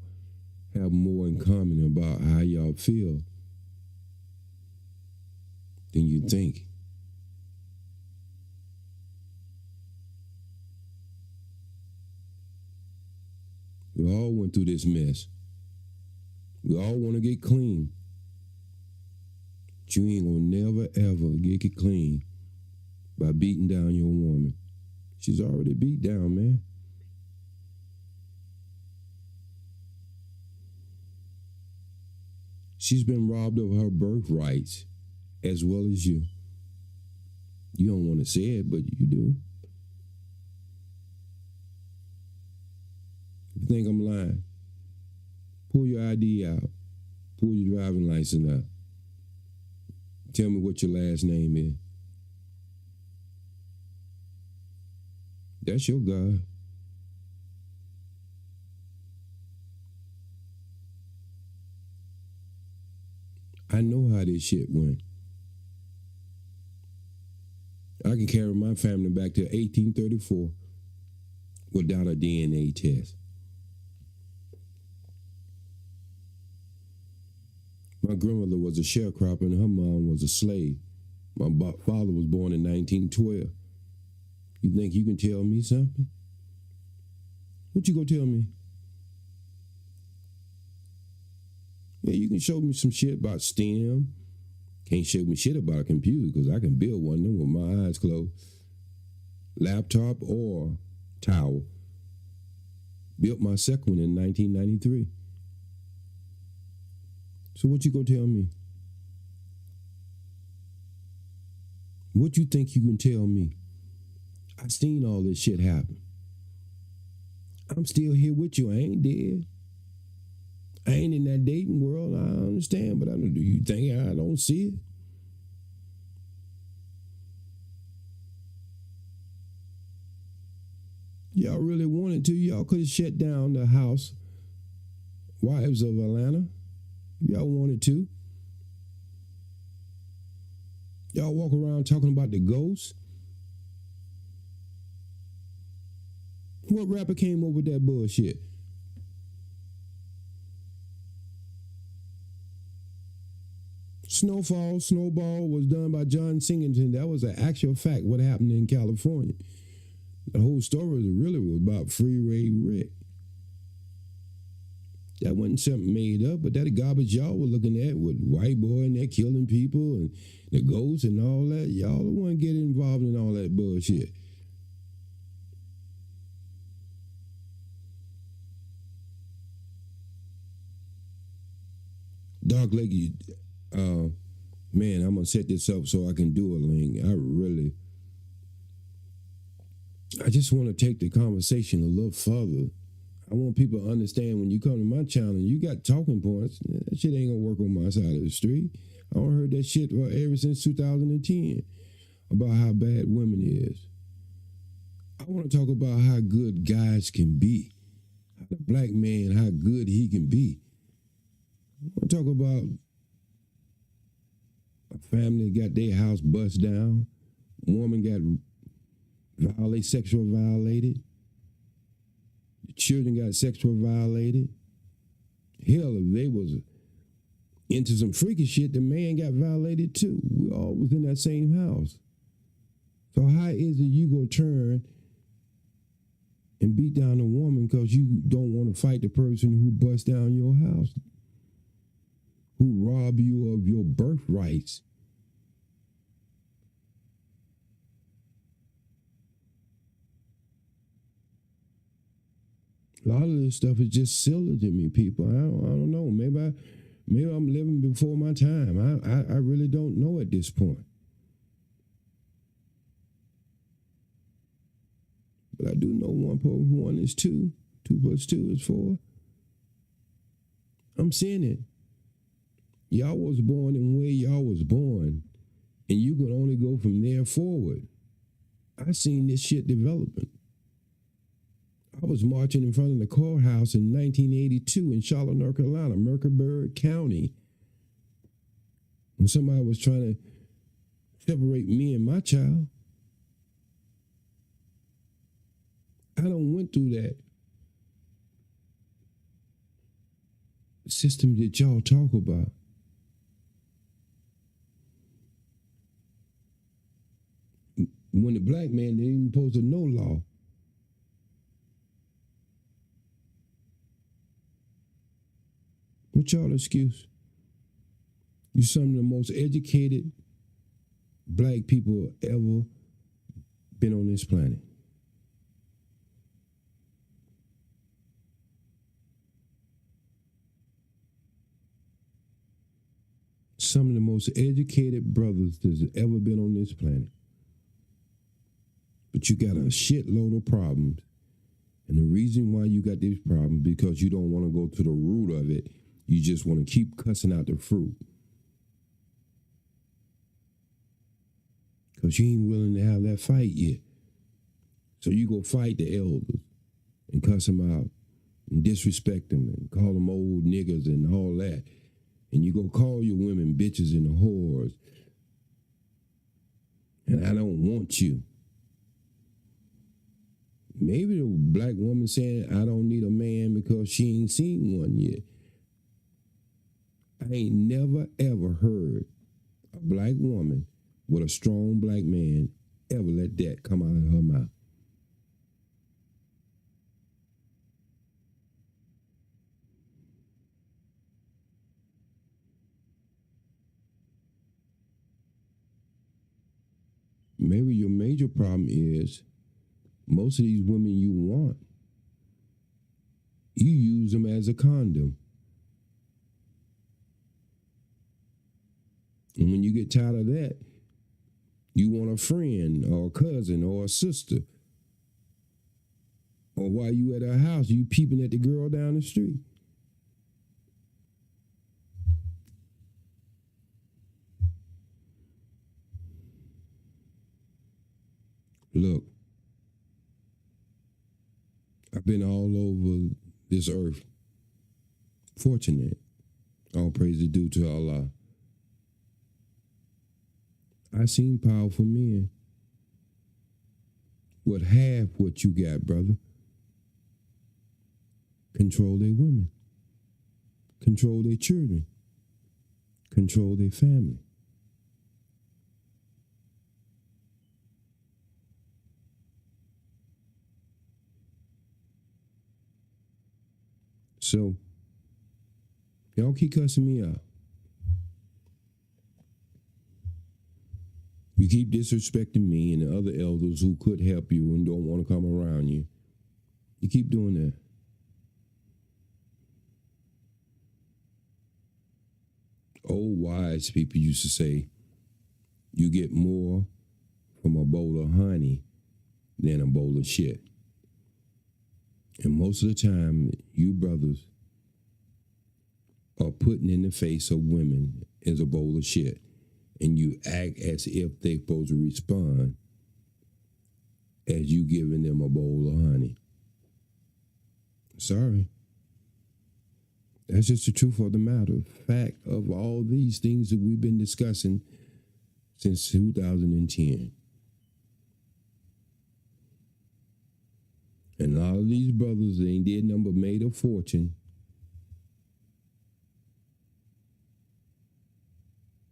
have more in common about how y'all feel than you think. We all went through this mess. We all want to get clean. But you ain't gonna never ever get it clean by beating down your woman. She's already beat down, man. She's been robbed of her birthrights as well as you. You don't want to say it, but you do. If you think I'm lying, pull your ID out. Pull your driving license out. Tell me what your last name is. That's your God. I know how this shit went. I can carry my family back to 1834 without a DNA test. My grandmother was a sharecropper and her mom was a slave. My father was born in 1912. You think you can tell me something? What you gonna tell me? Yeah, you can show me some shit about STEM. Can't show me shit about a computer because I can build one of them with my eyes closed. Laptop or tower. Built my second one in 1993. So what you gonna tell me? What you think you can tell me? I seen all this shit happen. I'm still here with you. I ain't dead. I ain't in that dating world. I understand, but I don't. Do you think I don't see it? Y'all really wanted to. Y'all could have shut down the House Wives of Atlanta. Y'all wanted to. Y'all walk around talking about the ghosts. What rapper came up with that bullshit? Snowball was done by John Singleton. That was an actual fact, what happened in California. The whole story was about Freeway Rick. That wasn't something made up, but that garbage y'all were looking at with white boy and they're killing people and the ghosts and all that. Y'all don't want to get involved in all that bullshit. Dark Lake, man, I'm going to set this up so I can do a link. I really, I just want to take the conversation a little further. I want people to understand when you come to my channel, you got talking points. That shit ain't gonna work on my side of the street. I don't heard that shit ever since 2010 about how bad women is. I want to talk about how good guys can be. How the black man, how good he can be. I want to talk about a family got their house bust down. A woman got sexual violated. The children got sexual violated. Hell, if they was into some freaky shit, the man got violated too. We all was in that same house. So how is it you gonna turn and beat down a woman because you don't want to fight the person who bust down your house, who rob you of your birthrights? A lot of this stuff is just silly to me, people. I don't know. Maybe I'm living before my time. I really don't know at this point. But I do know 1 plus 1 is 2. 2 plus 2 is 4. I'm seeing it. Y'all was born in where y'all was born, and you can only go from there forward. I seen this shit developing. I was marching in front of the courthouse in 1982 in Charlotte, North Carolina, Mecklenburg County, when somebody was trying to separate me and my child. I done went through that system that y'all talk about. When the black man didn't even supposed to know law. What's y'all excuse? You some of the most educated black people ever been on this planet. Some of the most educated brothers that's ever been on this planet. But you got a shitload of problems. And the reason why you got these problems because you don't want to go to the root of it. You just want to keep cussing out the fruit. Because you ain't willing to have that fight yet. So you go fight the elders and cuss them out and disrespect them and call them old niggas and all that. And you go call your women bitches and whores. And I don't want you. Maybe the black woman saying, I don't need a man because she ain't seen one yet. I ain't never, ever heard a black woman with a strong black man ever let that come out of her mouth. Maybe your major problem is most of these women you want, you use them as a condom. And when you get tired of that, you want a friend or a cousin or a sister. Or while you at her house, you peeping at the girl down the street. Look, I've been all over this earth. Fortunate. All praise is due to Allah. I seen powerful men with half what you got, brother. Control their women. Control their children. Control their family. So, y'all keep cussing me out. You keep disrespecting me and the other elders who could help you and don't want to come around you. You keep doing that. Old wise people used to say, you get more from a bowl of honey than a bowl of shit. And most of the time, you brothers are putting in the face of women as a bowl of shit. And you act as if they're supposed to respond as you giving them a bowl of honey. Sorry. That's just the truth of the matter. Fact of all these things that we've been discussing since 2010. And all of these brothers, they ain't did nothing but made a fortune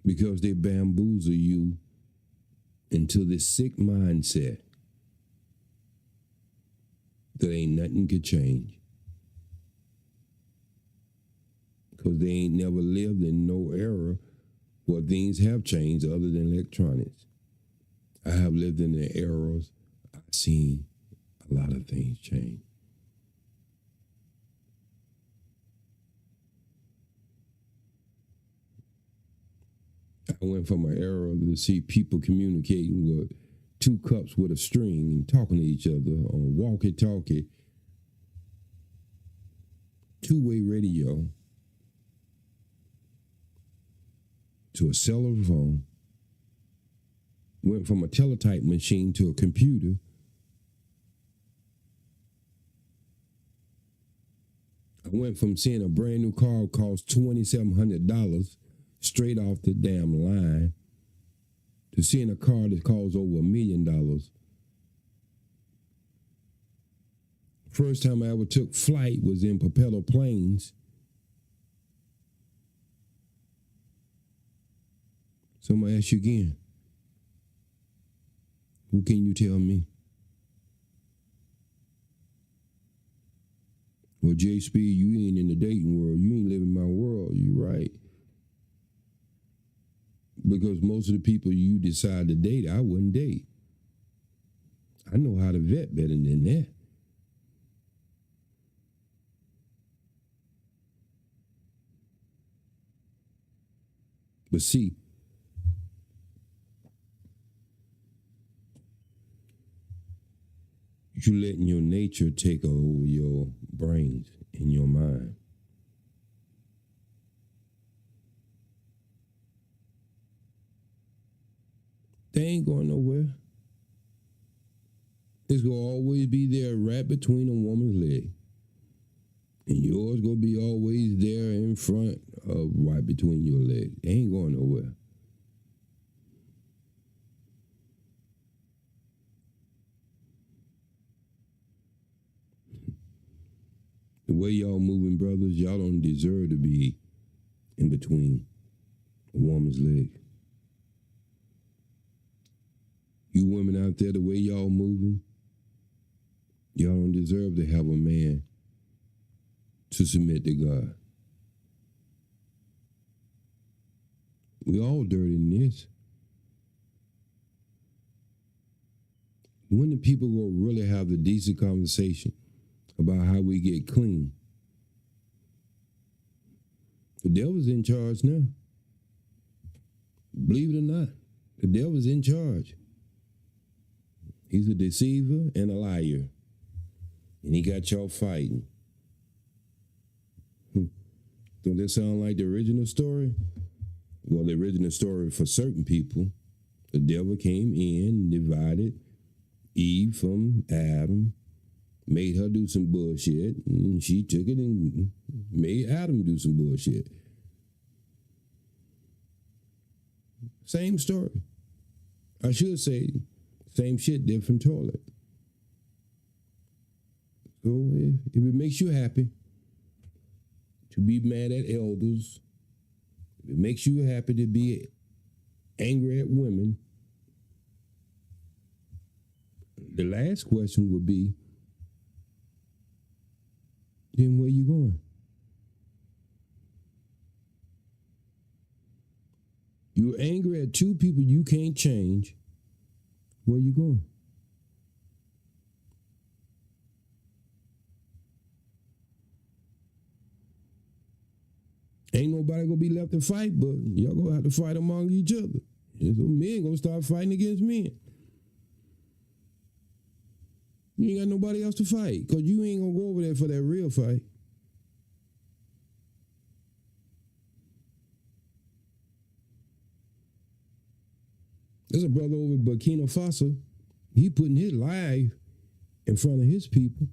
because they bamboozle you into this sick mindset that ain't nothing could change. Because they ain't never lived in no era where things have changed other than electronics. I have lived in the eras, I've seen a lot of things change. I went from an era to see people communicating with 2 cups with a string and talking to each other on walkie-talkie, 2-way radio, to a cellular phone, went from a teletype machine to a computer, I went from seeing a brand new car cost $2,700 straight off the damn line to seeing a car that costs over $1 million. First time I ever took flight was in propeller planes. So I'm going to ask you again. Who can you tell me? Well, J-Speed, you ain't in the dating world. You ain't living my world. You right. Because most of the people you decide to date, I wouldn't date. I know how to vet better than that. But see, you letting your nature take over your brains and your mind. They ain't going nowhere. It's going to always be there right between a woman's leg. And yours going to be always there in front of right between your legs. They ain't going nowhere. The way y'all moving, brothers, y'all don't deserve to be in between a woman's leg. You women out there, the way y'all moving, y'all don't deserve to have a man to submit to God. We all dirty in this. When the people will really have the decent conversation about how we get clean? The devil's in charge now. Believe it or not, the devil's in charge. He's a deceiver and a liar. And he got y'all fighting. Don't that sound like the original story? Well, the original story for certain people, the devil came in and divided Eve from Adam, made her do some bullshit, and she took it and made Adam do some bullshit. Same story. I should say, same shit, different toilet. So if it makes you happy to be mad at elders, if it makes you happy to be angry at women, the last question would be, then where you going? You're angry at 2 people you can't change. Where you going? Ain't nobody gonna be left to fight, but y'all gonna have to fight among each other. And so men gonna start fighting against men. You ain't got nobody else to fight because you ain't going to go over there for that real fight. There's a brother over in Burkina Faso. He putting his life in front of his people.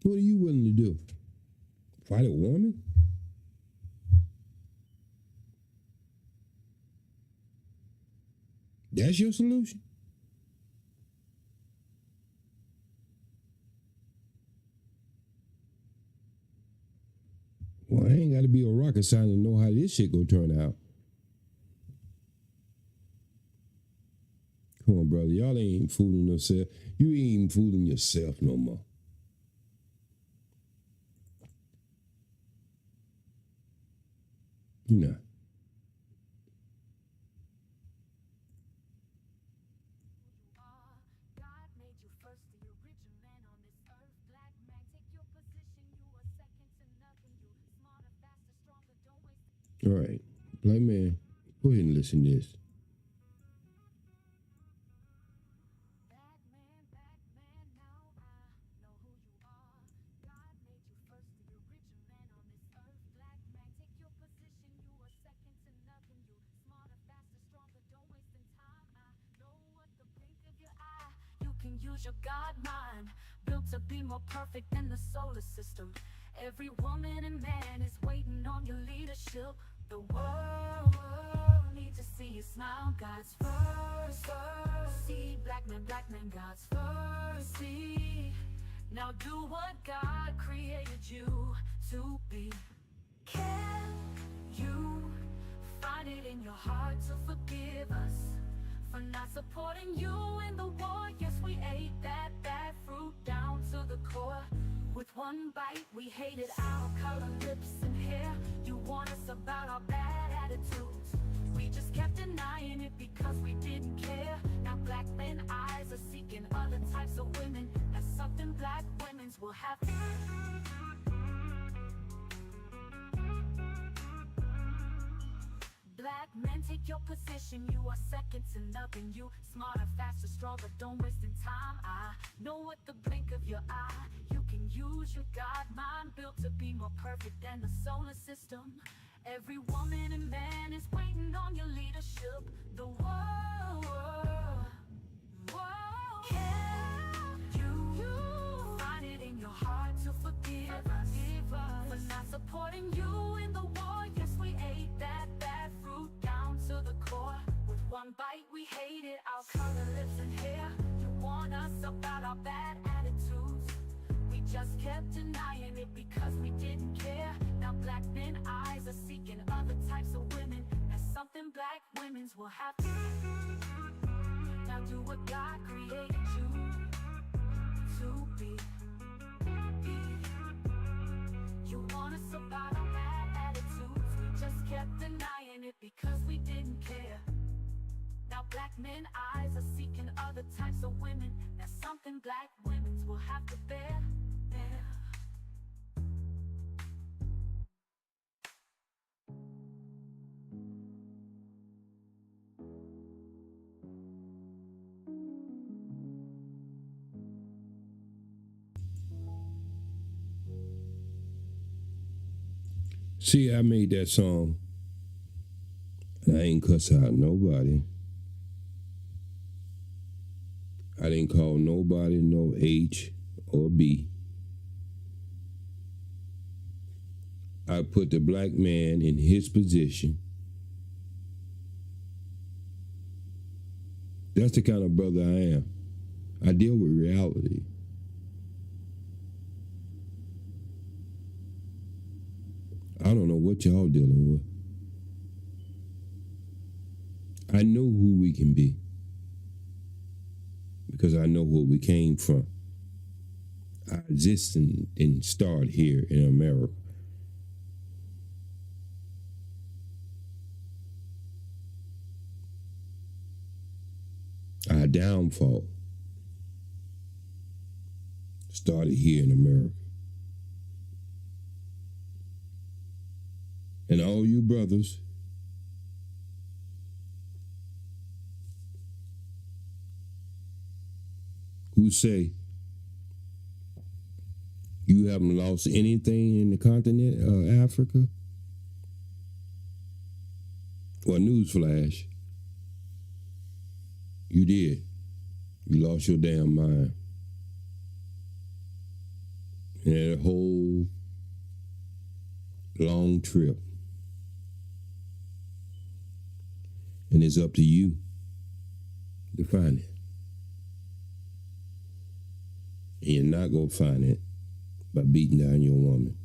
What are you willing to do? Fight a woman? That's your solution? Well, I ain't got to be a rocket scientist to know how this shit gonna turn out. Come on, brother. Y'all ain't fooling yourself. You ain't even fooling yourself no more. You know. God made you first, the original man on this earth. Black man, take your position. You are second to nothing. You smarter, faster, stronger. Don't waste. All right. Black man, go ahead and listen to this. Black man, now I know who you are. God made you first, the original man on this earth. Black man, take your position. You are second to nothing. You smarter, faster, stronger. Don't waste time. I know what the blink of your eye. You can use your God mind, built to be more perfect than the solar system. Every woman and man is waiting on your leadership. The world needs to see you smile. God's first seed. Black man, God's first seed. Now do what God created you to be. Can you find it in your heart to forgive us for not supporting you in the war? Yes, we ate that bad fruit down to the core. With one bite, we hated our color, lips, and hair. You warned us about our bad attitudes. We just kept denying it because we didn't care. Now black men eyes are seeking other types of women. That's something black women's will have. Black men, take your position. You are second to nothing. You smarter, faster, stronger. Don't waste time. I know what the blink of your eye. You can use your God mind, built to be more perfect than the solar system. Every woman and man is waiting on your leadership. The world. Can you find it in your heart to forgive us for not supporting you in the war? Yes, we ate that bad fruit down to the core. With one bite, we hated our color, lips, and hair. You warned us about our bad attitudes. We just kept denying it because we didn't care. Now black men eyes are seeking other types of women. That's something black women's will have to. Now do what God created you to be. You warned us about our bad attitudes. We just kept denying it because we didn't care. Now black men eyes are seeking other types of women. That's something black women's will have to bear. See, I made that song, and I ain't cuss out nobody. I didn't call nobody no H or B. I put the black man in his position. That's the kind of brother I am. I deal with reality. I don't know what y'all dealing with. I know who we can be because I know where we came from. I exist and start here in America. Our downfall started here in America. And all you brothers who say you haven't lost anything in the continent of Africa? Well, newsflash, you did. You lost your damn mind. And that whole long trip. And it's up to you to find it. And you're not going to find it by beating down your woman.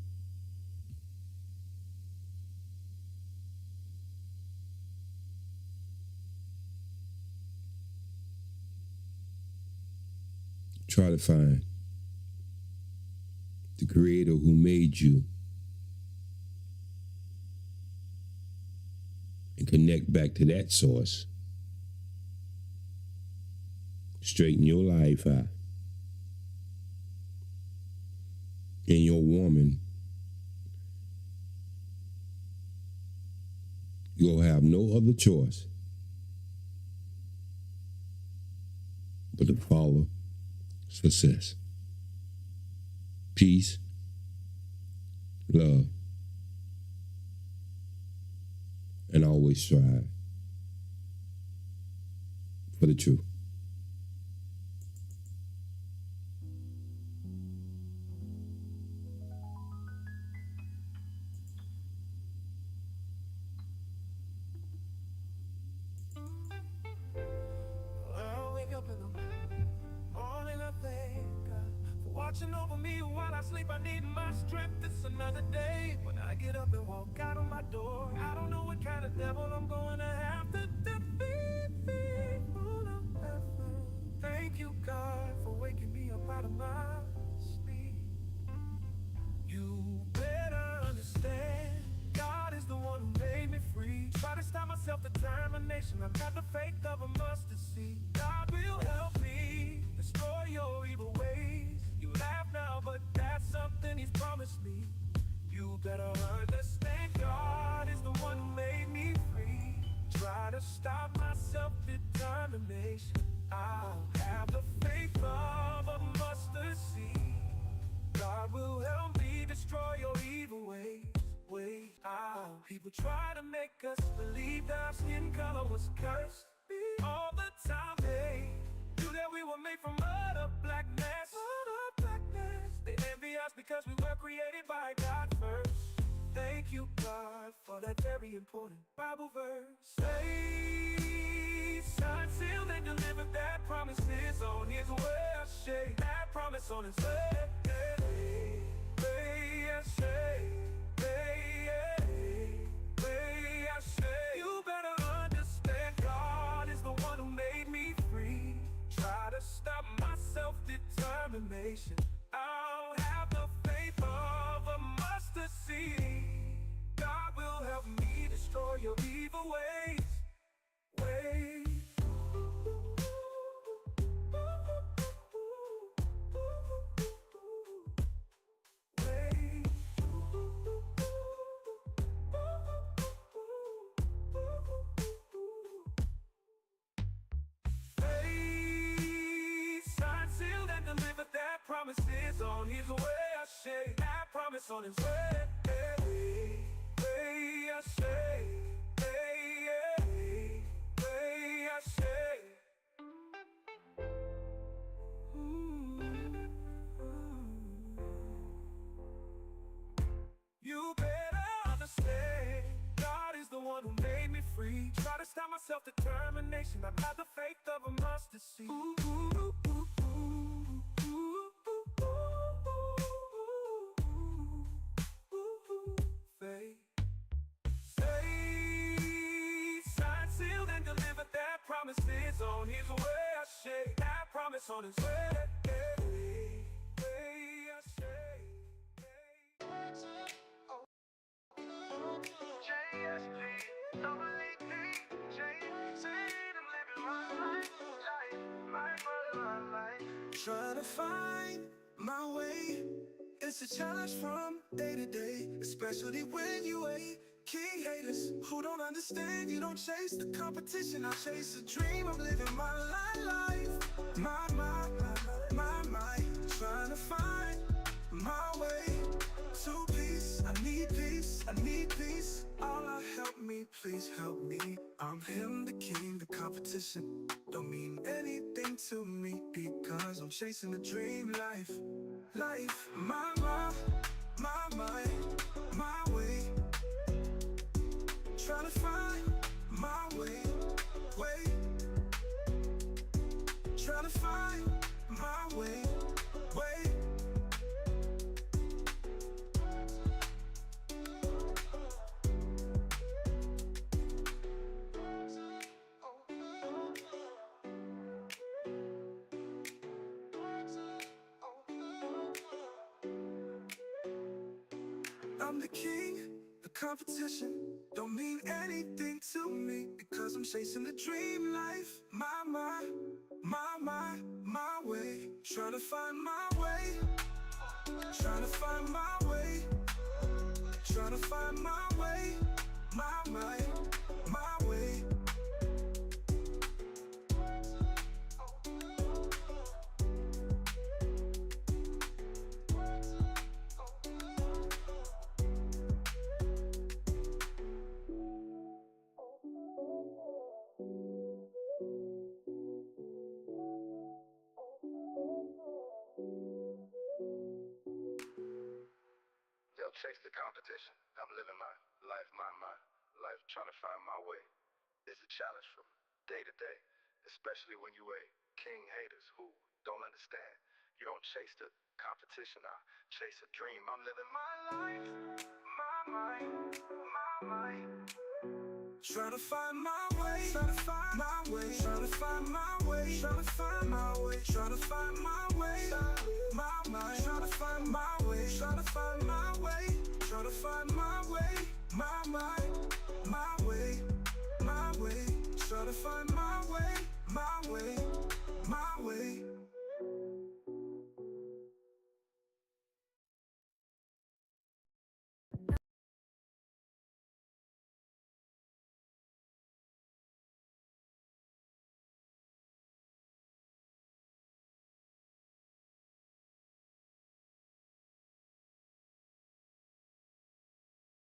Try to find the creator who made you and connect back to that source. Straighten your life out. And your woman, you'll have no other choice but to follow success. Peace, love, and always strive for the truth. I'll wake up in the morning, I thank God for watching over me while I sleep. I need my strength. It's another day. When I get up and walk out of my door, I don't know what kind of devil I'm going to have to defeat. Thank you, God, for waking me up out of my sleep. You better understand, God is the one who made me free. Try to stop myself, determination. I've got the faith of a mustard seed. God will help me destroy your evil ways. You laugh now, but that's something He's promised me. You better understand, God is the one who made me free. Try to stop myself, determination. I'll have the faith of a mustard seed. God will help me destroy your evil ways. People try to make us believe that our skin color was cursed. All the time they knew that we were made from utter blackness. They envy us because we were created by God first. Thank you, God, for that very important Bible verse. Say, signed, sealed, and delivered. That promise is on His way. That promise on His way. You better understand, God is the one who made me free. Try to stop my self-determination. I'll have the faith of a mustard seed. God will help me destroy your evil ways. Signed, sealed, and delivered. That promise is on His way. That promise on His way. You better understand, God is the one who made me free. Try to stop my self-determination. I've got the faith of a mustard seed. Faith. Say, signed, sealed, and delivered. That promise is on His way. That promise on His way. Trying to find my way. It's a challenge from day to day, especially when you hate king haters who don't understand. You don't chase the competition, I chase a dream of living my life. My to peace. I need peace, I need peace. Allah help me, please help me. I'm him, the king, the competition don't mean anything to me because I'm chasing a dream life. Life, my way. Trying to find my way. Trying to find my way. I'm the king, the competition don't mean anything to me because I'm chasing the dream life. My way. Trying to find my way. Trying to find my way. Trying to find my way. My way. Yo, chase the competition. I'm living my life, my life, trying to find my way. It's a challenge from day to day, especially when you a king haters who don't understand. You don't chase the competition, I chase a dream. I'm living my life, my Trying to find my way. Trying to find my way. Trying to find my way. Trying to find my way. Trying to find my way. Trying to find my way. Trying to find my way. Trying to find my way. My way. Trying to find my way.